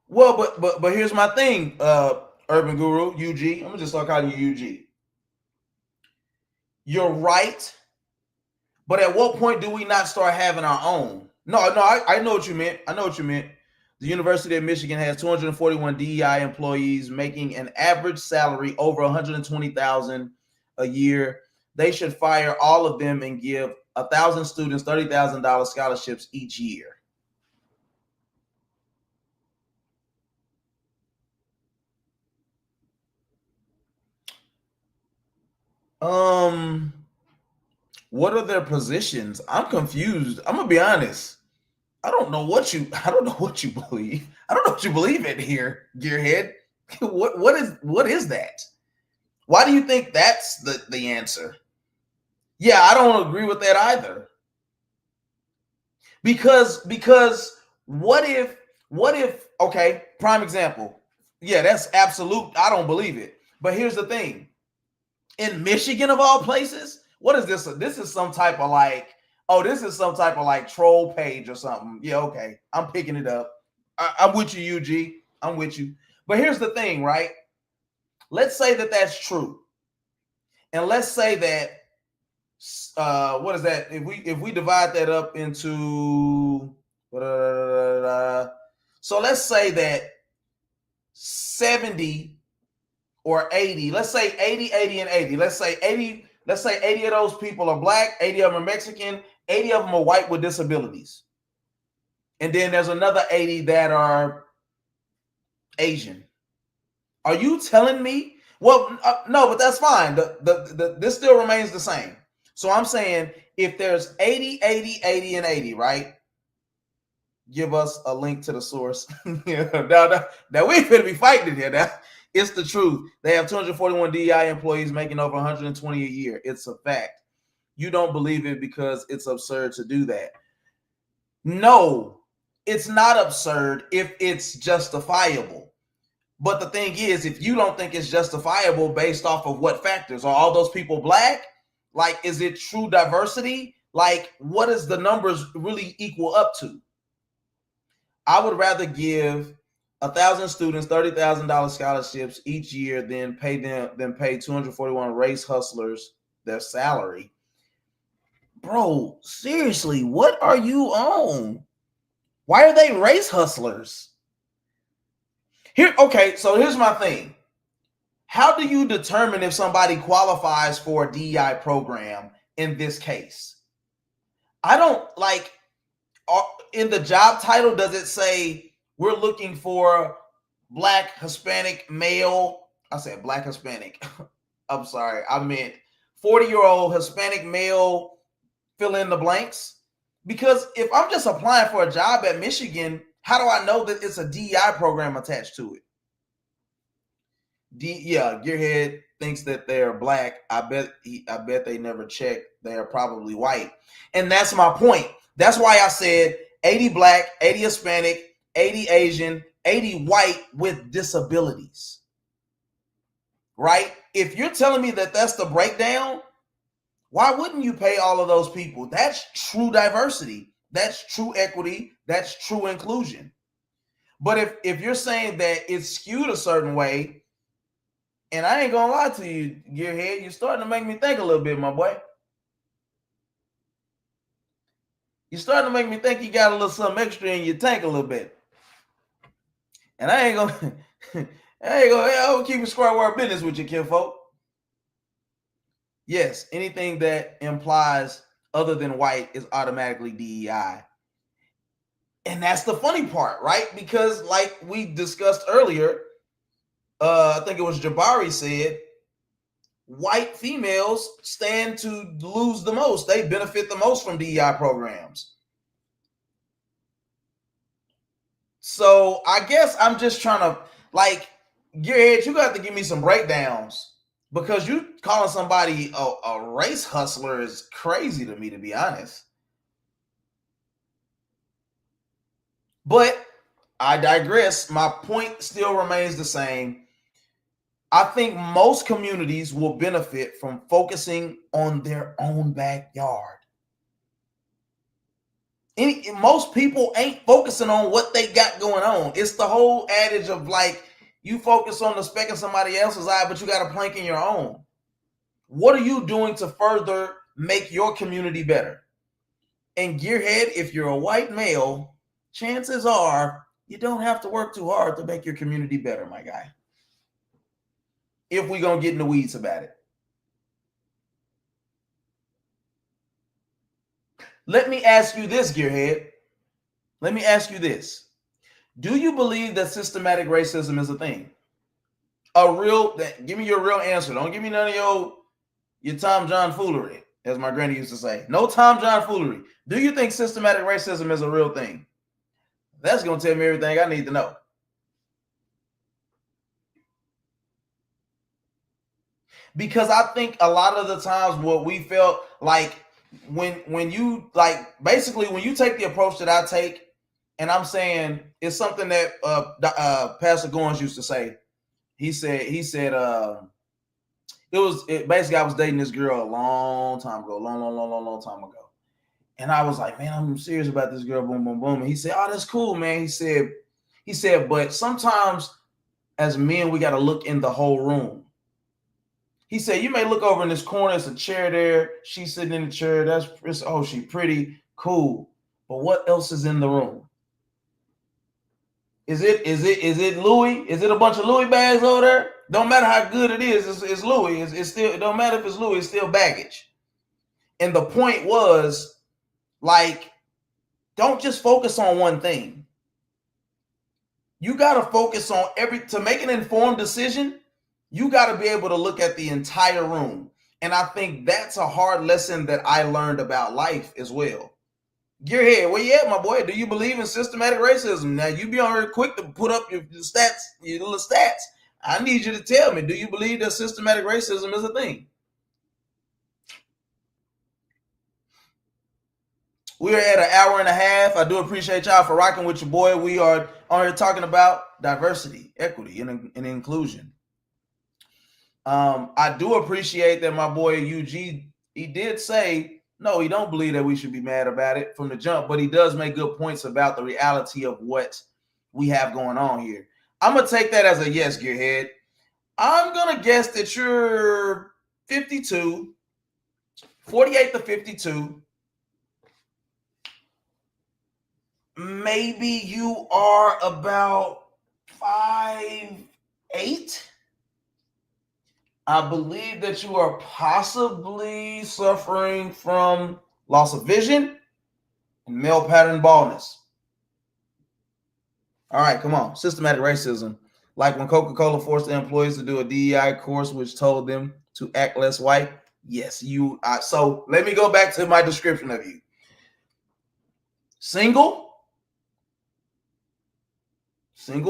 Well, but here's my thing, Urban Guru, UG. I'm gonna just start calling you UG. You're right, but at what point do we not start having our own? No, I know what you meant. The University of Michigan has 241 DEI employees making an average salary over $120,000 a year. They should fire all of them and give 1,000 students $30,000 scholarships each year. What are their positions? I'm confused. I'm gonna be honest. I don't know what you believe. I don't know what you believe in here, gearhead. What is that? Why do you think that's the answer? Yeah, I don't agree with that either. Because what if okay, prime example. Yeah, that's absolute. I don't believe it. But here's the thing. In Michigan of all places, what is this? This is some type of like, oh, this is some type of like troll page or something. Yeah, okay. I'm picking it up. I'm with you, UG. I'm with you. But here's the thing, right? Let's say that that's true. And let's say that what is that? If we divide that up into so let's say that 70 or 80, let's say 80, 80, and 80. Let's say 80 of those people are black, 80 of them are Mexican, 80 of them are white with disabilities. And then there's another 80 that are Asian. Are you telling me? Well, no, but that's fine. This still remains the same. So I'm saying if there's 80, 80, 80, and 80, right? Give us a link to the source. Now we ain't gonna be fighting it here. Now it's the truth. They have 241 DEI employees making over 120 a year. It's a fact. You don't believe it because it's absurd to do that. No, it's not absurd if it's justifiable. But the thing is, if you don't think it's justifiable based off of what factors, are all those people black? Like, is it true diversity? Like, what does the numbers really equal up to? I would rather give 1,000 students $30,000 scholarships each year than pay 241 race hustlers their salary. Bro, seriously, what are you on? Why are they race hustlers? So here's my thing. How do you determine if somebody qualifies for a DEI program in this case? I don't like, in the job title, does it say we're looking for black, Hispanic, male? I said black, Hispanic. I'm sorry. I meant 40-year-old Hispanic male, fill in the blanks. Because if I'm just applying for a job at Michigan, how do I know that it's a DEI program attached to it? Gearhead thinks that they're black. I bet they never checked. They're probably white. And that's my point. That's why I said 80 black, 80 Hispanic, 80 Asian, 80 white with disabilities. Right? If you're telling me that that's the breakdown, why wouldn't you pay all of those people? That's true diversity. That's true equity. That's true inclusion. But if you're saying that it's skewed a certain way, and I ain't gonna lie to you, Gearhead, you're starting to make me think a little bit, my boy. You're starting to make me think you got a little something extra in your tank a little bit. And I ain't gonna keep a square word business with you, kinfolk. Yes, anything that implies other than white is automatically DEI. And that's the funny part, right? Because like we discussed earlier, I think it was Jabari said, white females stand to lose the most. They benefit the most from DEI programs. So I guess I'm just trying to, like, Gearhead, you got to give me some breakdowns, because you calling somebody a race hustler is crazy to me, to be honest. But I digress. My point still remains the same. I think most communities will benefit from focusing on their own backyard. Most people ain't focusing on what they got going on. It's the whole adage of like, you focus on the speck in somebody else's eye, but you got a plank in your own. What are you doing to further make your community better? And Gearhead, if you're a white male, chances are you don't have to work too hard to make your community better, my guy. If we're going to get in the weeds about it. Let me ask you this, Gearhead. Let me ask you this. Do you believe that systematic racism is a thing? Give me your real answer. Don't give me none of your Tom John foolery, as my granny used to say. No Tom John foolery. Do you think systematic racism is a real thing? That's going to tell me everything I need to know. because I think a lot of the times what we felt like when you like basically when you take the approach that I take, and I'm saying it's something that Pastor Goins used to say. He said basically I was dating this girl a long time ago, long time ago. And I was like, man, I'm serious about this girl, boom, boom, boom. And he said, oh, that's cool, man. He said, but sometimes as men, we got to look in the whole room. He said, you may look over in this corner, it's a chair there. She's sitting in the chair. She's pretty, cool. But what else is in the room? Is it Louis? Is it a bunch of Louis bags over there? Don't matter how good it is, it's Louis. It's still, it don't matter if it's Louis, it's still baggage. And the point was, like, don't just focus on one thing. You got to focus on to make an informed decision. You got to be able to look at the entire room. And I think that's a hard lesson that I learned about life as well. Gearhead, where you at, my boy? Do you believe in systematic racism? Now, you be on here quick to put up your stats, your little stats. I need you to tell me, do you believe that systematic racism is a thing? We are at an hour and a half. I do appreciate y'all for rocking with your boy. We are on here talking about diversity, equity, and inclusion. I do appreciate that my boy UG, he did say, no, he don't believe that we should be mad about it from the jump, but he does make good points about the reality of what we have going on here. I'm going to take that as a yes, Gearhead. I'm going to guess that you're 52, 48 to 52. Maybe you are about 5'8". I believe that you are possibly suffering from loss of vision and male pattern baldness. All right, come on. Systematic racism. Like when Coca-Cola forced the employees to do a DEI course, which told them to act less white. Yes, you. So let me go back to my description of you. Single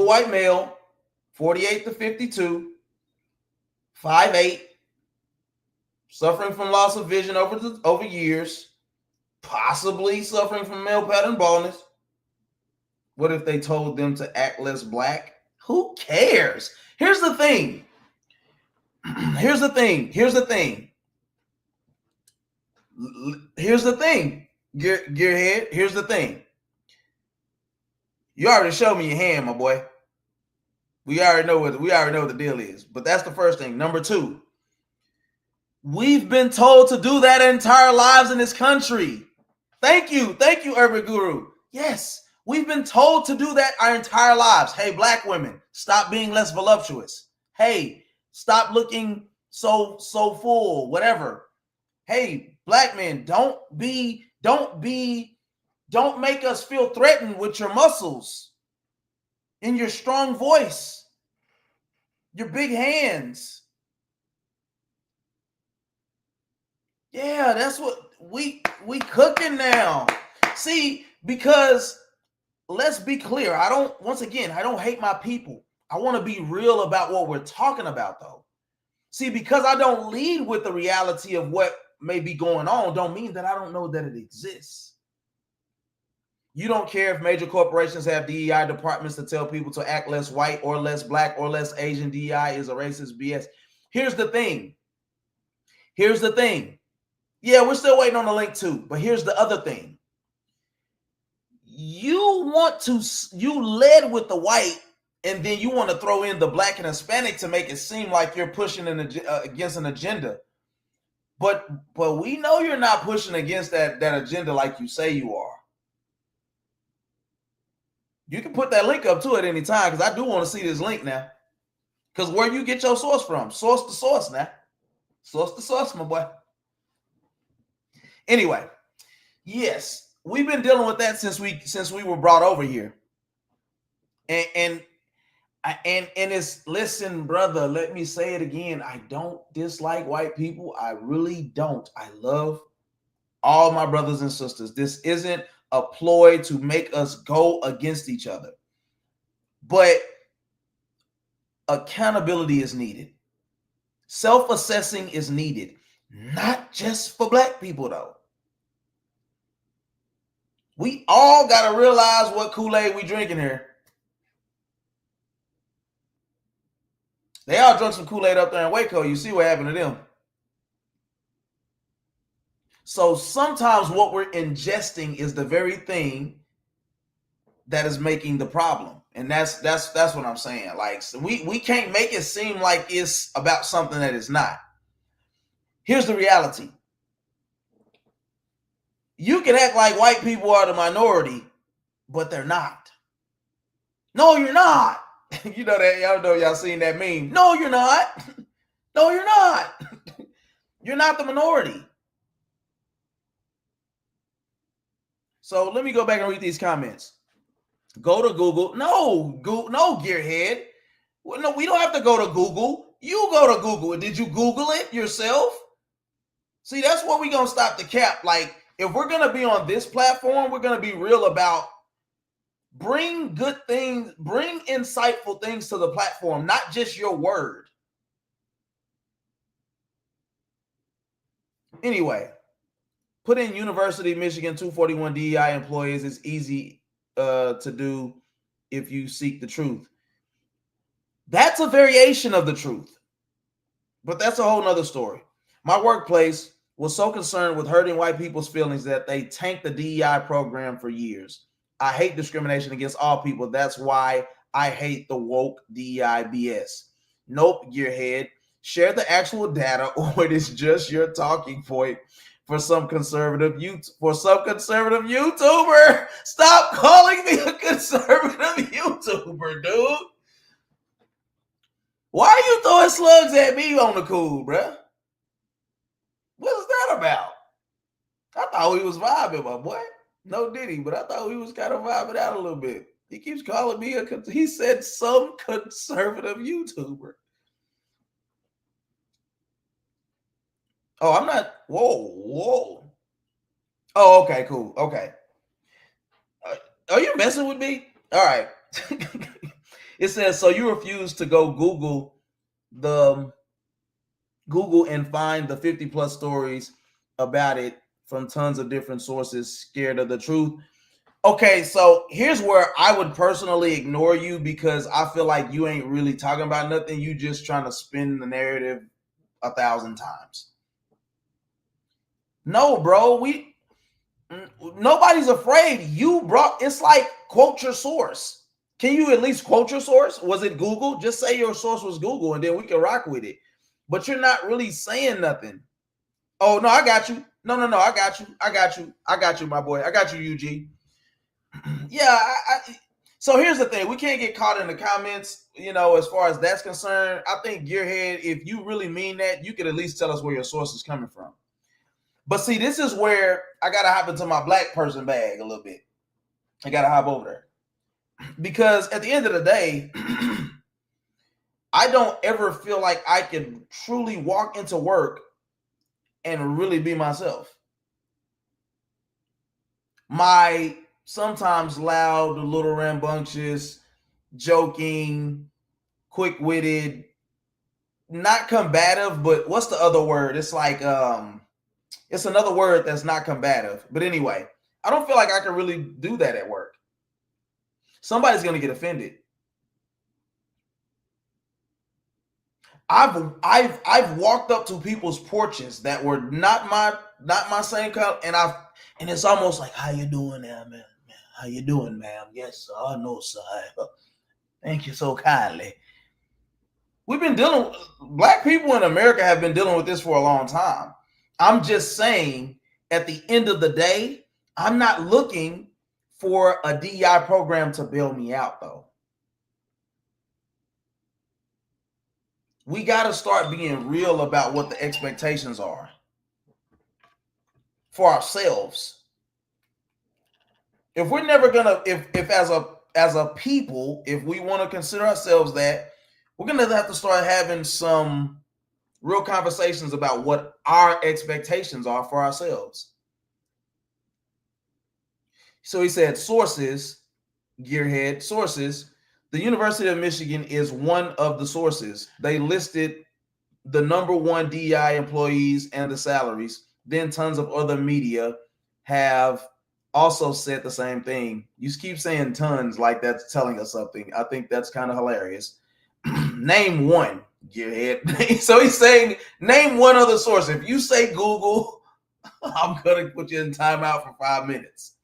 white male, 48 to 52, 5'8", suffering from loss of vision over years, possibly suffering from male pattern baldness. What if they told them to act less black? Who cares? Here's the thing. Here's the thing. Gearhead, here's the thing. You already showed me your hand, my boy. We already know what the deal is. But that's the first thing. Number two, we've been told to do that entire lives in this country. Thank you, Urban Guru. Yes, we've been told to do that our entire lives. Hey, black women, stop being less voluptuous. Hey, stop looking so full, whatever. Hey, black men, don't make us feel threatened with your muscles and your strong voice, your big hands. Yeah, that's what we cooking now. See, because let's be clear. I don't hate my people. I want to be real about what we're talking about, though. See, because I don't lead with the reality of what may be going on, don't mean that I don't know that it exists. You don't care if major corporations have DEI departments to tell people to act less white or less black or less Asian. DEI is a racist BS. Here's the thing. Yeah, we're still waiting on the link too, but here's the other thing. You led with the white, and then you want to throw in the black and Hispanic to make it seem like you're pushing against an agenda. But we know you're not pushing against that agenda like you say you are. You can put that link up too at any time, because I do want to see this link now. Because where you get your source from? Source to source now. Source to source, my boy. Anyway, yes, we've been dealing with that since we were brought over here. And it's, listen, brother, let me say it again. I don't dislike white people. I really don't. I love all my brothers and sisters. This isn't a ploy to make us go against each other. But accountability is needed. Self-assessing is needed, not just for black people, though. We all got to realize what Kool-Aid we drinking here. They all drunk some Kool-Aid up there in Waco. You see what happened to them. So sometimes what we're ingesting is the very thing that is making the problem. And that's what I'm saying. Like, so we can't make it seem like it's about something that it's not. Here's the reality. You can act like white people are the minority, but they're not. No, you're not. You know that, y'all know, y'all seen that meme. No, you're not. No, you're not. You're not the minority. So let me go back and read these comments. Go to Google. No, gearhead. No, we don't have to go to Google. You go to Google. Did you Google it yourself? See, that's where we're going to stop the cap. Like, if we're going to be on this platform, we're going to be real about bring good things, bring insightful things to the platform, not just your word. Anyway, put in University of Michigan 241 DEI employees. It's easy to do if you seek the truth. That's a variation of the truth, but that's a whole nother story. My workplace was so concerned with hurting white people's feelings that they tanked the DEI program for years. I hate discrimination against all people. That's why I hate the woke DEI BS. Nope, gearhead. Share the actual data, or it is just your talking point for some conservative YouTuber. Stop calling me a conservative YouTuber, dude. Why are you throwing slugs at me on the cool, bruh? What's that about? I thought we was vibing, my boy. No Diddy, but I thought we was kind of vibing out a little bit. He keeps calling me he said some conservative YouTuber. Oh, I'm not. Whoa. Oh, okay, cool. Okay. Are you messing with me? All right. It says, so you refuse to go Google and find the 50 plus stories about it from tons of different sources, scared of the truth. Okay, so here's where I would personally ignore you, because I feel like you ain't really talking about nothing. You just trying to spin the narrative 1,000 times. No, bro, nobody's afraid. It's like, quote your source. Can you at least quote your source? Was it Google? Just say your source was Google and then we can rock with it. But you're not really saying nothing. Oh, no, I got you. No, I got you, my boy. I got you, UG. Yeah, so here's the thing. We can't get caught in the comments, as far as that's concerned. I think, gearhead, if you really mean that, you could at least tell us where your source is coming from. But see, this is where I got to hop into my black person bag a little bit. I got to hop over there. Because at the end of the day, I don't ever feel like I can truly walk into work and really be myself. My sometimes loud, a little rambunctious, joking, quick-witted, not combative, but what's the other word? It's like, it's another word that's not combative. But anyway, I don't feel like I can really do that at work. Somebody's going to get offended. I've walked up to people's porches that were not my same color, and it's almost like, how you doing there, man? How you doing, ma'am? Yes, sir. Oh, no, sir. Thank you so kindly. Black people in America have been dealing with this for a long time. I'm just saying, at the end of the day, I'm not looking for a DEI program to bail me out, though. We got to start being real about what the expectations are for ourselves. If we're never gonna, if as a people, if we want to consider ourselves that, we're gonna have to start having some real conversations about what our expectations are for ourselves. So he said, sources, gearhead, sources. The University of Michigan is one of the sources. They listed the number one DEI employees and the salaries, then tons of other media have also said the same thing. You keep saying tons like that's telling us something. I think that's kind of hilarious. Name one, gearhead. So he's saying, name one other source. If you say Google, I'm gonna put you in timeout for 5 minutes.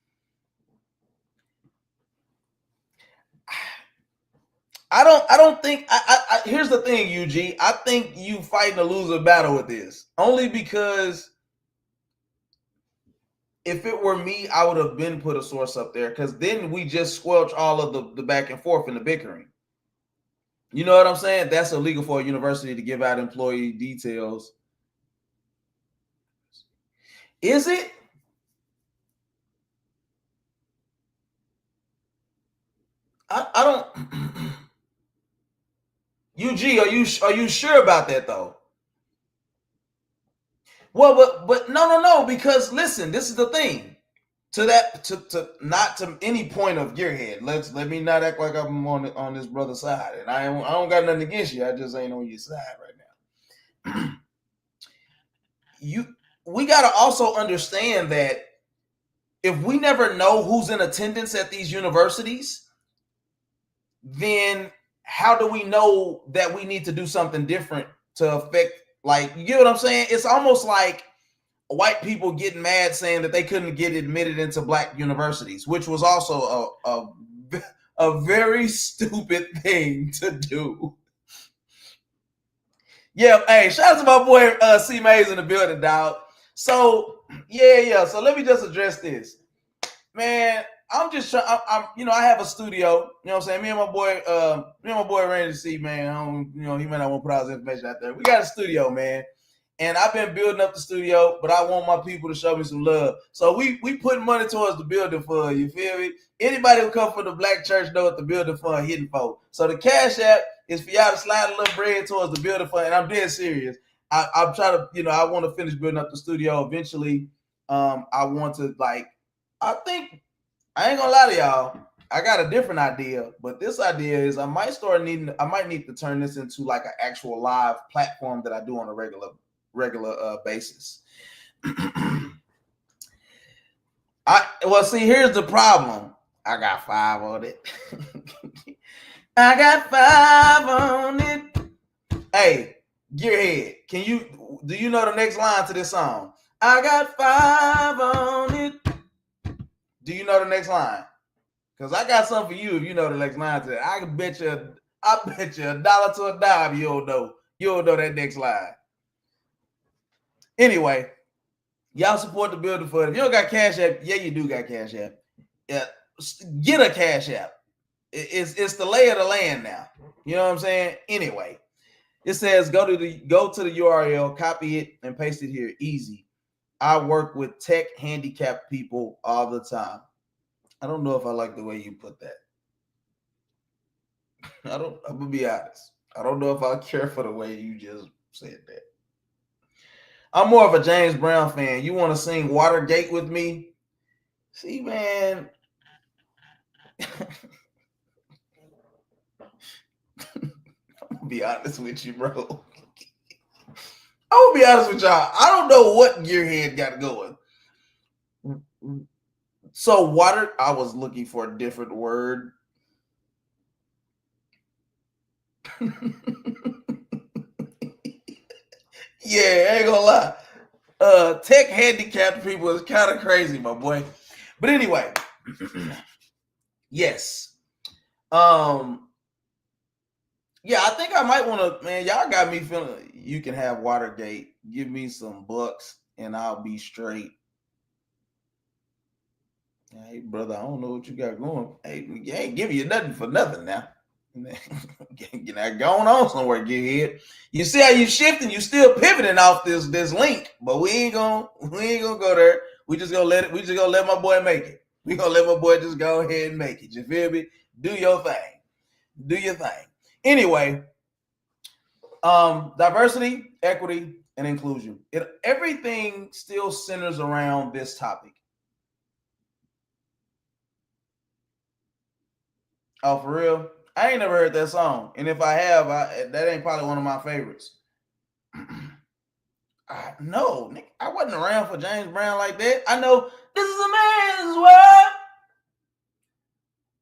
I don't think here's the thing, UG. I think you fighting a loser battle with this. Only because if it were me, I would have been put a source up there, because then we just squelch all of the back and forth and the bickering. You know what I'm saying? That's illegal for a university to give out employee details. Is it? I don't. UG, are you sure about that though? Well, but no, because listen, this is the thing. To not to any point of gearhead. Let me not act like I'm on this brother's side, and I don't got nothing against you. I just ain't on your side right now. We got to also understand that if we never know who's in attendance at these universities, then how do we know that we need to do something different to affect, like, you get what I'm saying? It's almost like white people getting mad saying that they couldn't get admitted into black universities, which was also a very stupid thing to do. Yeah, hey, shout out to my boy C Mays in the building, dog. So yeah. So let me just address this, man. I'm just trying. I'm I have a studio. You know what I'm saying? Me and my boy Randy C, man. He may not want to put all his information out there. We got a studio, man. And I've been building up the studio, but I want my people to show me some love. So we put money towards the building fund. You feel me? Anybody who come from the black church know what the building fund hitting for. So the Cash App is for y'all to slide a little bread towards the building fund. And I'm dead serious. I'm trying to, I want to finish building up the studio eventually. I want to, I think, I ain't gonna lie to y'all, I got a different idea, but this idea is I might need to turn this into like an actual live platform that I do on a regular basis. Here's the problem. I got 5 on it. I got 5 on it. Hey, Gearhead, do you know the next line to this song? I got 5 on it. Do you know the next line? Because I got something for you if you know the next line to that. I bet you $1 to a dime you don't know that next line. Anyway, y'all support the building fund. If you don't got Cash App, yeah, you do got Cash App. Yeah, get a Cash App. It's the lay of the land now. You know what I'm saying? Anyway, it says go to the URL, copy it, and paste it here. Easy. I work with tech handicapped people all the time. I don't know if I like the way you put that. I'm gonna be honest. I don't know if I care for the way you just said that. I'm more of a James Brown fan. You want to sing Watergate with me? See, man. I'm gonna be honest with you, bro. I'm gonna be honest with y'all. I don't know what Gearhead got going. So I was looking for a different word. Yeah, I ain't gonna lie. Tech handicapped people is kind of crazy, my boy. But anyway, yes. Yeah, I think I might want to, man, y'all got me feeling you can have Watergate. Give me some bucks and I'll be straight. Hey, brother, I don't know what you got going. Hey, we ain't giving you nothing for nothing now. You're not going on somewhere, Gearhead. You see how you shifting? You still pivoting off this link, but we ain't gonna go there. We just gonna let my boy make it. We gonna let my boy just go ahead and make it. You feel me? Do your thing. Do your thing. Anyway, diversity, equity, and inclusion. Everything still centers around this topic. Oh, for real? I ain't never heard that song, and if I have, that ain't probably one of my favorites. No, Nick, I wasn't around for James Brown like that. I know this is a man's world.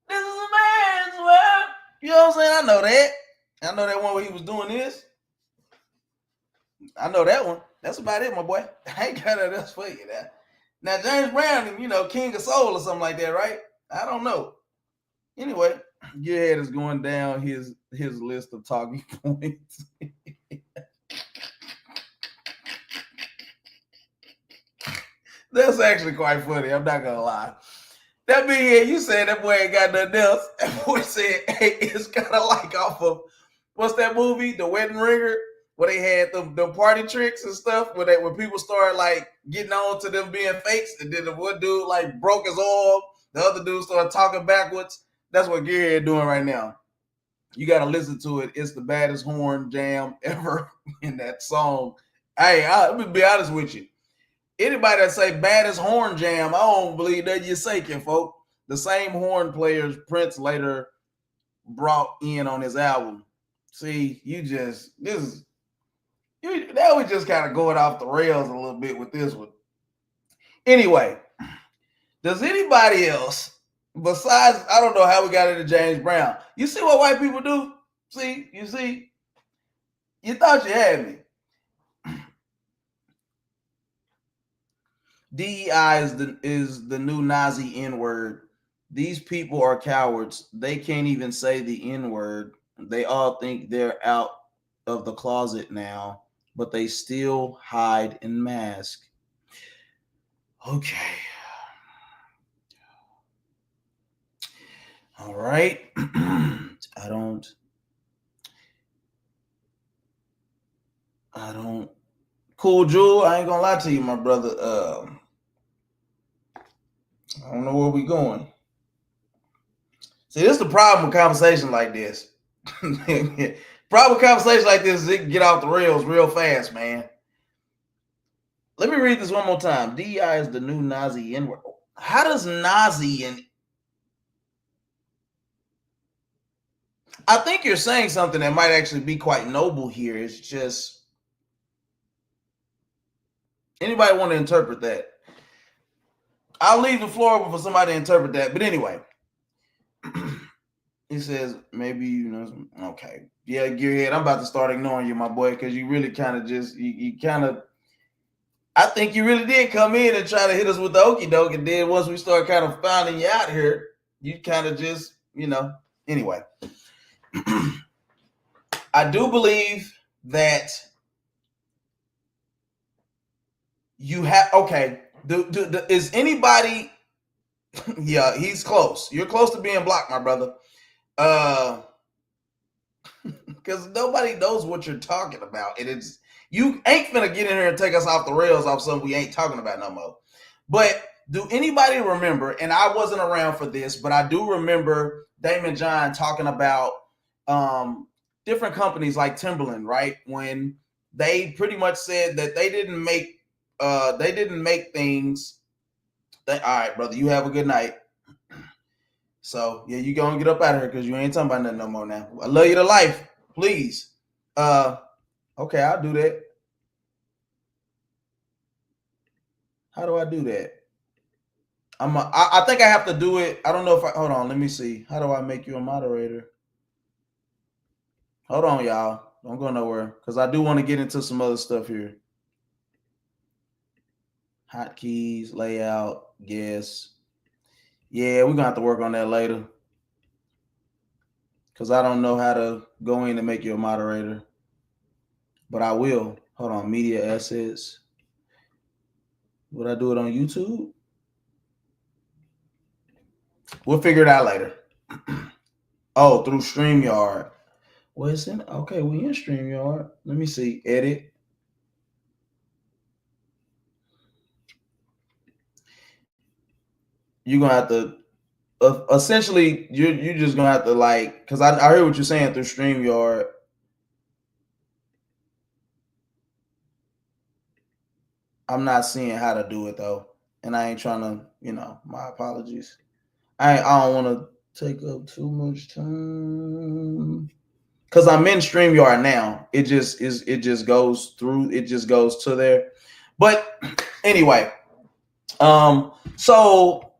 This is a man's world. You know what I'm saying? I know that. I know that one where he was doing this. I know that one. That's about it, my boy. I ain't got nothing else for you now. Now, James Brown, King of Soul or something like that, right? I don't know. Anyway, Gearhead is going down his list of talking points. That's actually quite funny. I'm not gonna lie. That being, you said that boy ain't got nothing else. That boy said, "Hey, it's kind of like off of what's that movie, The Wedding Ringer, where they had the party tricks and stuff, when people started like getting on to them being fakes, and then the one dude like broke his arm, the other dude started talking backwards. That's what Gearhead doing right now. You got to listen to it. It's the baddest horn jam ever in that song. Hey, let me be honest with you. Anybody that say baddest horn jam, I don't believe that you're saying, folk. The same horn players Prince later brought in on his album. See, that was just kind of going off the rails a little bit with this one. Anyway, does anybody else, besides, I don't know how we got into James Brown. You see what white people do? You thought you had me. DEI is the new Nazi N-word. These people are cowards. They can't even say the N-word. They all think they're out of the closet now, but they still hide and mask. Okay. All right. I don't. Cool, Jewel. I ain't gonna lie to you, my brother. I don't know where we going. See, this is the problem with conversation like this. Problem with conversation like this is it can get off the rails real fast, man. Let me read this one more time. DEI is the new Nazi N-word. How does Nazi and I think you're saying something that might actually be quite noble here. It's just anybody want to interpret that? I'll leave the floor open for somebody to interpret that. But anyway, he says maybe okay, yeah, Gearhead. I'm about to start ignoring you, my boy, because you really kind of just you kind of. I think you really did come in and try to hit us with the okie doke, and then once we start kind of finding you out here, you kind of just Anyway, I do believe that you have okay. Is anybody? Yeah, he's close. You're close to being blocked, my brother. Because nobody knows what you're talking about, and it's you ain't finna get in here and take us off the rails off something we ain't talking about no more. But do anybody remember? And I wasn't around for this, but I do remember Daymond John talking about different companies like Timberland, right? When they pretty much said that they didn't make things. All right, brother, you have a good night. So yeah, you gonna get up out of here because you ain't talking about nothing no more now. I love you to life, please. Okay, I'll do that. How do I do that? I think I have to do it. I don't know if hold on, let me see. How do I make you a moderator? Hold on, y'all. Don't go nowhere because I do want to get into some other stuff here. Hotkeys, layout, guess. Yeah, we're gonna have to work on that later. Because I don't know how to go in and make you a moderator. But I will. Hold on, media assets. Would I do it on YouTube? We'll figure it out later. Oh, through StreamYard. Well, it's in. Okay, we in StreamYard. Let me see. Edit. You're gonna have to. Essentially, you're just gonna have to because I heard what you're saying through StreamYard. I'm not seeing how to do it though, and I ain't trying to. My apologies. I don't want to take up too much time. because I'm in StreamYard now. It just goes through, it just goes to there. But anyway, so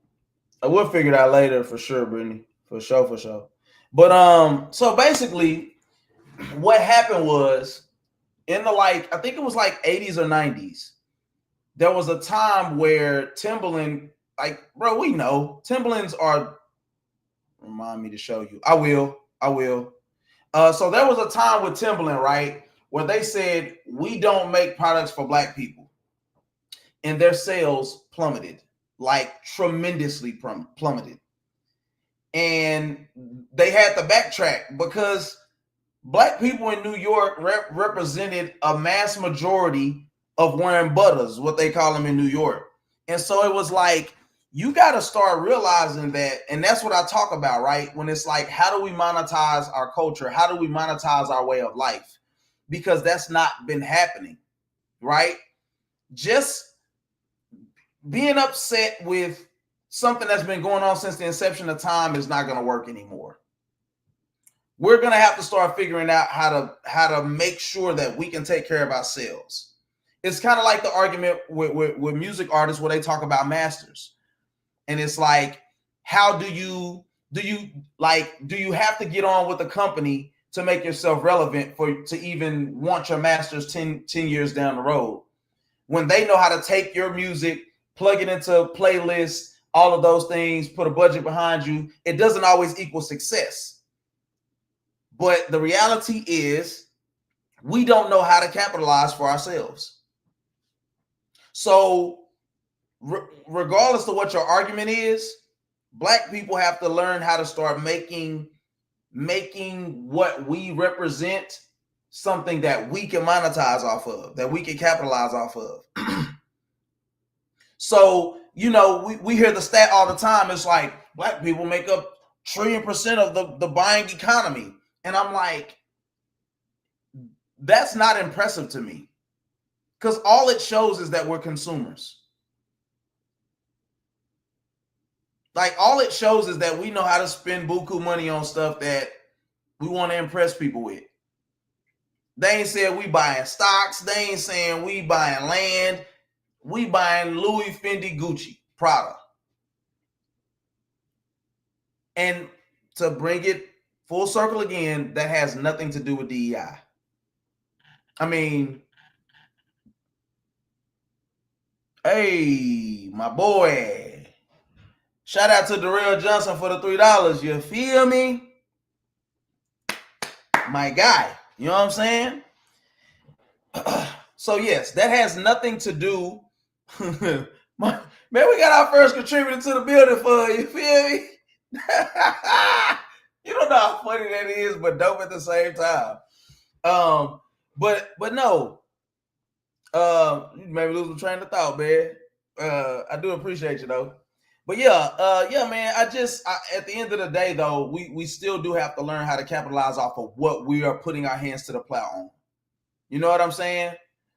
we'll figure it out later for sure, Brittany. For sure. But so basically what happened was in the I think it was like 80s or 90s, there was a time where Timbaland, bro, we know Timbalands are, remind me to show you. I will. So there was a time with Timbaland, right, where they said, we don't make products for black people. And their sales plummeted, like tremendously plummeted. And they had to backtrack because black people in New York represented a mass majority of wearing butters, what they call them in New York. And so it was like, you got to start realizing that. And that's what I talk about, right? When it's like, how do we monetize our culture? How do we monetize our way of life? Because that's not been happening, right? Just being upset with something that's been going on since the inception of time is not going to work anymore. We're going to have to start figuring out how to make sure that we can take care of ourselves. It's kind of like the argument with music artists where they talk about masters. And it's like, how do you have to get on with the company to make yourself relevant to even want your masters 10 years down the road, when they know how to take your music, plug it into playlists, all of those things, put a budget behind you? It doesn't always equal success. But the reality is, we don't know how to capitalize for ourselves. So regardless of what your argument is, black people have to learn how to start making what we represent something that we can monetize off of, that we can capitalize off of. So, we hear the stat all the time. It's like, black people make up 1 trillion% of the buying economy. And I'm like, that's not impressive to me, because all it shows is that we're consumers. Like, all it shows is that we know how to spend buku money on stuff that we want to impress people with. They ain't saying we buying stocks. They ain't saying we buying land. We buying Louis, Fendi, Gucci, Prada. And to bring it full circle again, that has nothing to do with DEI. I mean, hey, my boy. Shout out to Darrell Johnson for the $3. You feel me? My guy. You know what I'm saying? So yes, that has nothing to do. Man, we got our first contributor to the building fund. You feel me? You don't know how funny that is, but dope at the same time. But no. You maybe lose the train of thought, man. I do appreciate you though. But yeah, man. At the end of the day, though, we still do have to learn how to capitalize off of what we are putting our hands to the plow on. You know what I'm saying?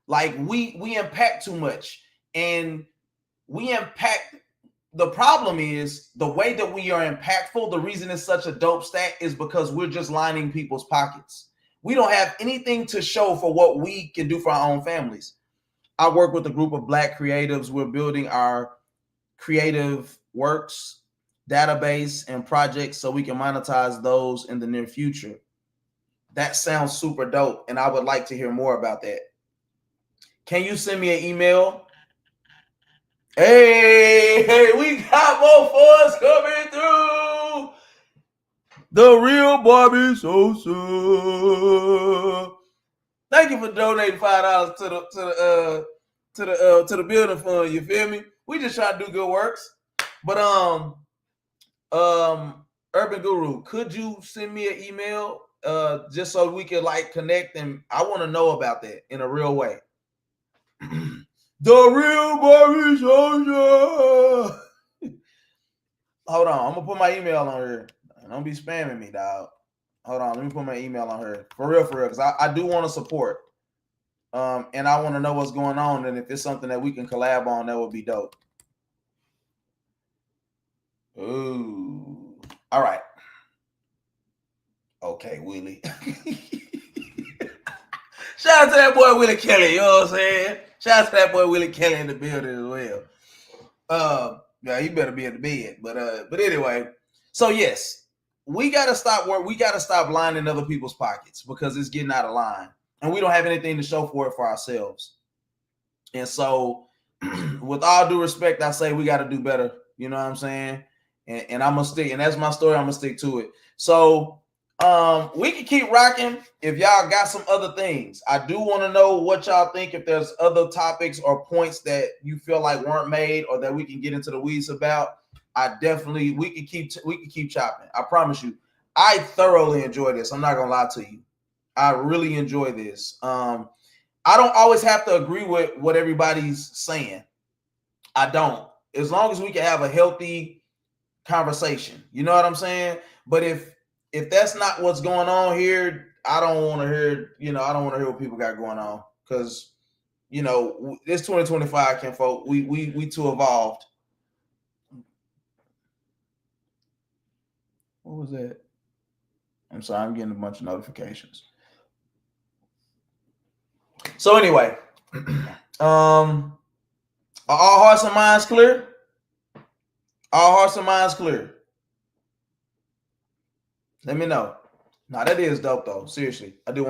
Like, we impact too much, and we impact. The problem is the way that we are impactful. The reason it's such a dope stat is because we're just lining people's pockets. We don't have anything to show for what we can do for our own families. I work with a group of Black creatives. We're building our creative works database and projects so we can monetize those in the near future. That sounds super dope, and I would like to hear more about that. Can you send me an email? Hey, we got more funds coming through. The real Barbie Sosa. Thank you for donating $5 to the building fund. You feel me? We just try to do good works. But Urban Guru, could you send me an email just so we can connect? And I want to know about that in a real way. The real Barbie Sosa. Hold on, I'm gonna put my email on here. Don't be spamming me, dog. Hold on, let me put my email on here. For real, because I do want to support. And I want to know what's going on, and if it's something that we can collab on, that would be dope. Ooh. All right. Okay, Willie. Shout out to that boy Willie Kelly, you know what I'm saying? Shout out to that boy Willie Kelly in the building as well. Yeah, you better be in the bed. But anyway, so yes, we gotta stop lining other people's pockets because it's getting out of line. And we don't have anything to show for it for ourselves. And so with all due respect, I say we gotta do better. You know what I'm saying? And I'm gonna stick, and that's my story. I'm gonna stick to it. So we can keep rocking if y'all got some other things. I do want to know what y'all think, if there's other topics or points that you feel like weren't made or that we can get into the weeds about. We can keep chopping. I promise you. I thoroughly enjoy this. I'm not gonna lie to you. I really enjoy this. I don't always have to agree with what everybody's saying. I don't. As long as we can have a healthy conversation. You know what I'm saying? But if that's not what's going on here, I don't want to hear, I don't want to hear what people got going on, because, this 2025, Ken folk, we too evolved. What was that? I'm sorry, I'm getting a bunch of notifications. So anyway, are all hearts and minds clear? All hearts and minds clear. Let me know. Now that is dope though. Seriously, I do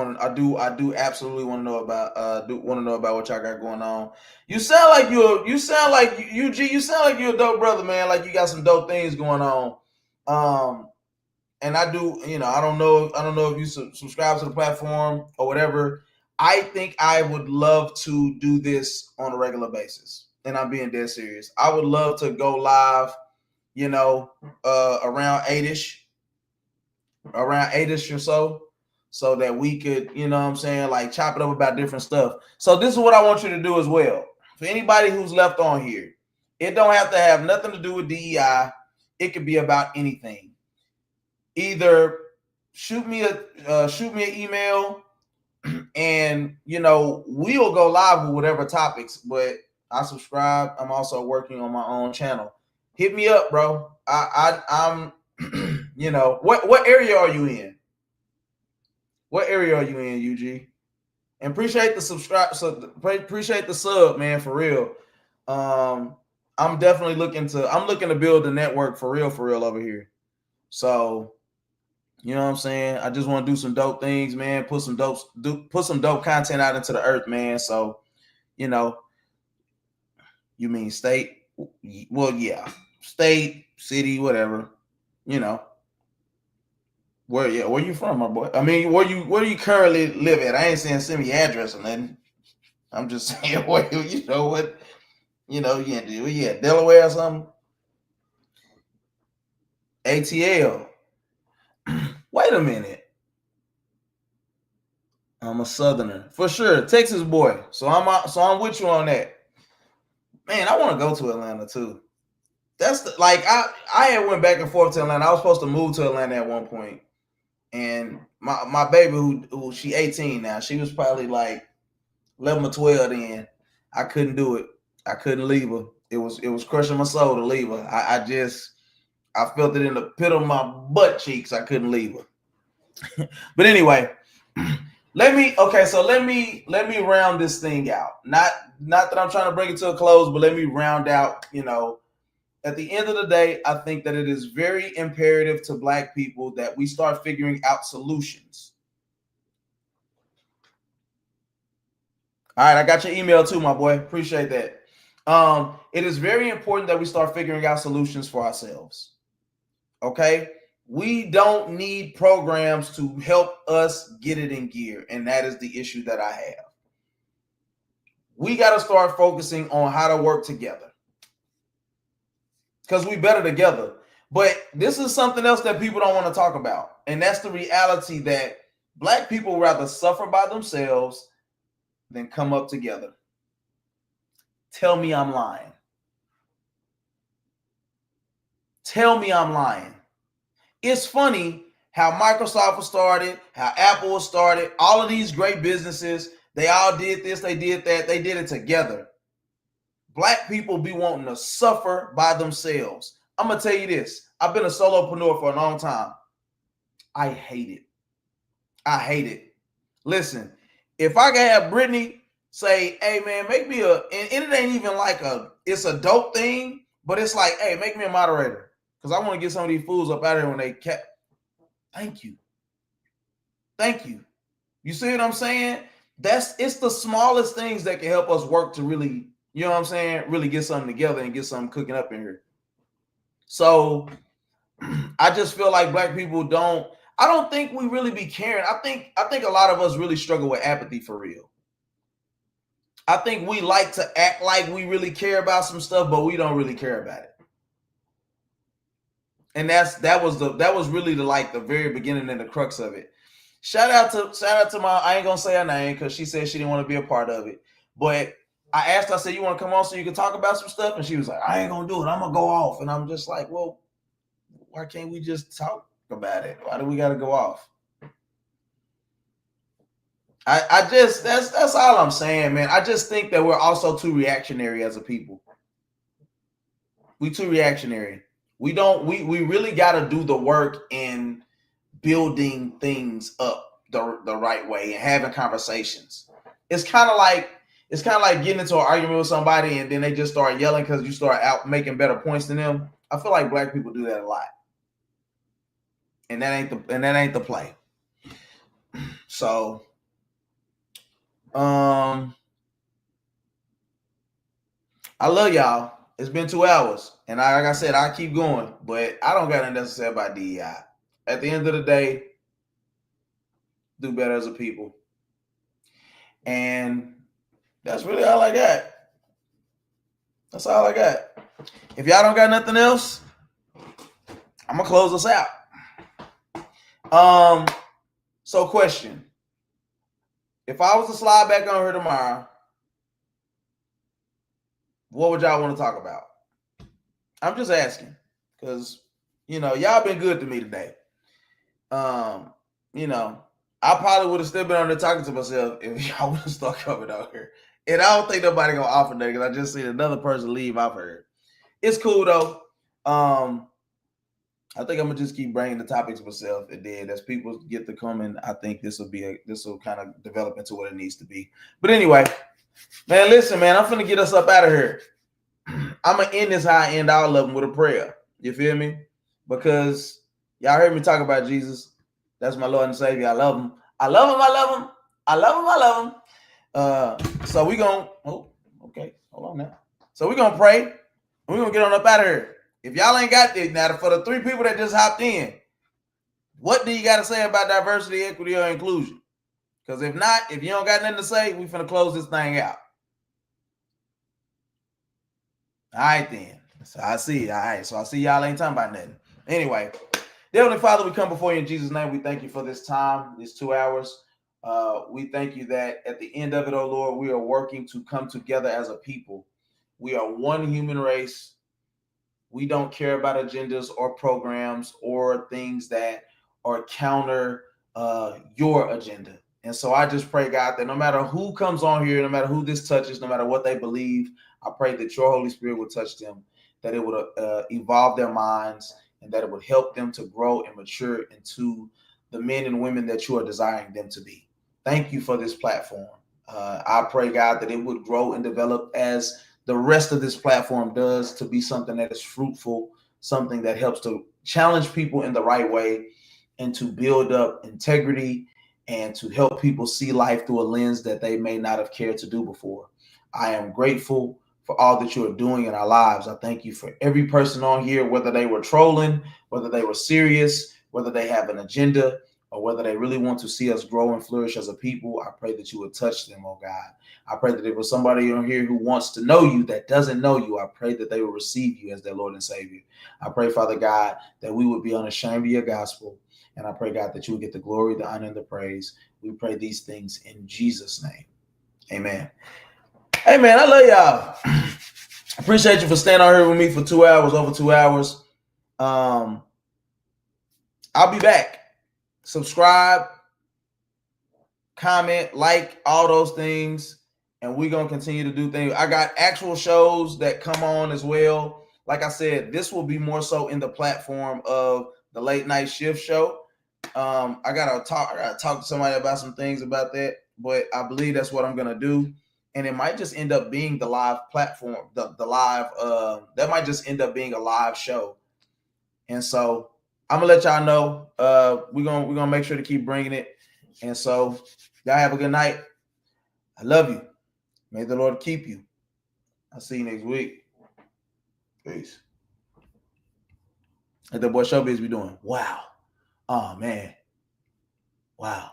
absolutely want to know about what y'all got going on. You sound like you're a dope brother, man. Like you got some dope things going on. And I do, I don't know if you subscribe to the platform or whatever. I think I would love to do this on a regular basis, and I'm being dead serious. I would love to go live, around 8ish or so that we could, like chop it up about different stuff. So this is what I want you to do as well. For anybody who's left on here, it don't have to have nothing to do with DEI. It could be about anything. Either shoot me an email, and we'll go live with whatever topics. But I subscribe. I'm also working on my own channel. Hit me up, bro. I'm what area are you in? What area are you in, UG? And appreciate the appreciate the sub, man, for real. I'm definitely looking to build the network for real over here. So, you know what I'm saying? I just want to do some dope things, man. Put some dope content out into the earth, man. So, you mean state? Well, yeah, state, city, whatever. Where you from, my boy? I mean, where do you currently live at? I ain't saying send me address or nothing. I'm just saying what you at Delaware or something? ATL. Wait a minute. I'm a Southerner for sure, Texas boy. So I'm with you on that. Man, I want to go to Atlanta too. That's I had went back and forth to Atlanta. I was supposed to move to Atlanta at one point, and my baby who she 18 now, she was probably like 11 or 12 then. I couldn't do it. I couldn't leave her. It was crushing my soul to leave her. I felt it in the pit of my butt cheeks. I couldn't leave her. But anyway, let me round this thing out. Not that I'm trying to bring it to a close, but let me round out, at the end of the day, I think that it is very imperative to Black people that we start figuring out solutions. All right, I got your email too, my boy. Appreciate that. It is very important that we start figuring out solutions for ourselves. Okay? We don't need programs to help us get it in gear, and that is the issue that I have. We got to start focusing on how to work together, because we better together. But this is something else that people don't want to talk about, and that's the reality that Black people rather suffer by themselves than come up together. Tell me I'm lying. Tell me I'm lying. It's funny how Microsoft was started, how Apple was started, all of these great businesses, they all did this, they did that, they did it together. Black people be wanting to suffer by themselves. I'm going to tell you this. I've been a solopreneur for a long time. I hate it. I hate it. Listen, if I can have Brittany say, hey man, make me and it ain't even like it's a dope thing, but it's like, hey, make me a moderator. Because I want to get some of these fools up out of here when they kept. Thank you. Thank you. You see what I'm saying? It's the smallest things that can help us work to really, you know what I'm saying, really get something together and get something cooking up in here. So I just feel like black people I don't think we really be caring. I think a lot of us really struggle with apathy for real. I think we like to act like we really care about some stuff, but we don't really care about it. And that was really the very beginning and the crux of it. Shout out to my, I ain't gonna say her name because she said she didn't want to be a part of it. But I asked her, I said, you want to come on so you can talk about some stuff? And she was like, I ain't gonna do it. I'm gonna go off. And I'm just like, well, why can't we just talk about it? Why do we gotta go off? I just that's all I'm saying, man. I just think that we're also too reactionary as a people. We too reactionary. We really gotta do the work in building things up the right way and having conversations. It's kind of like getting into an argument with somebody and then they just start yelling because you start out making better points than them. I feel like black people do that a lot, and that ain't the play. So, I love y'all. It's been 2 hours, and like I said, I keep going, but I don't got nothing to say about DEI. At the end of the day, do better as a people. And that's really all I got. That's all I got. If y'all don't got nothing else, I'm gonna close us out. So question. If I was to slide back on here tomorrow, what would y'all want to talk about? I'm just asking because, y'all been good to me today. I probably would have still been on there talking to myself if y'all would have stuck coming out here. And I don't think nobody gonna offer that because I just seen another person leave off here. It's cool though. I think I'm gonna just keep bringing the topics myself, and then as people get to coming, I think this will kind of develop into what it needs to be. But anyway, man, listen, man, I'm finna get us up out of here. I'm gonna end this how I end all of them with a prayer. You feel me? Because y'all heard me talk about Jesus. That's my Lord and Savior. I love him. I love him. I love him. I love him. I love him. So we gonna. Oh, okay. Hold on now. So we gonna pray. We're gonna get on up out of here. If y'all ain't got this now, for the 3 people that just hopped in, what do you got to say about diversity, equity, or inclusion? Because if not, if you don't got nothing to say, we finna close this thing out. All right, then. So I see. All right. So I see y'all ain't talking about nothing. Anyway, Heavenly Father, we come before you in Jesus' name. We thank you for this time, these 2 hours. We thank you that at the end of it, oh Lord, we are working to come together as a people. We are one human race. We don't care about agendas or programs or things that are counter your agenda. And so I just pray, God, that no matter who comes on here, no matter who this touches, no matter what they believe, I pray that your Holy Spirit will touch them, that it would evolve their minds, and that it would help them to grow and mature into the men and women that you are desiring them to be. Thank you for this platform. I pray, God, that it would grow and develop as the rest of this platform does, to be something that is fruitful, something that helps to challenge people in the right way and to build up integrity and to help people see life through a lens that they may not have cared to do before. I am grateful for all that you are doing in our lives. I thank you for every person on here, whether they were trolling, whether they were serious, whether they have an agenda, or whether they really want to see us grow and flourish as a people. I pray that you would touch them, oh God. I pray that if there's somebody on here who wants to know you that doesn't know you, I pray that they will receive you as their Lord and Savior. I pray, Father God, that we would be unashamed of your gospel. And I pray, God, that you would get the glory, the honor, and the praise. We pray these things in Jesus' name. Amen. Hey, man, I love y'all. Appreciate you for staying on here with me for 2 hours, over 2 hours. I'll be back. Subscribe, comment, like, all those things. And we're going to continue to do things. I got actual shows that come on as well. Like I said, this will be more so in the platform of the Late Night Shift show. I gotta talk to somebody about some things about that, but I believe that's what I'm gonna do. And it might just end up being the live platform, the live, that might just end up being a live show. And so I'm gonna let y'all know. We're gonna make sure to keep bringing it. And so y'all have a good night. I love you. May the Lord keep you. I'll see you next week. Peace. Like the boy Showbiz be doing. Wow. Oh man. Wow.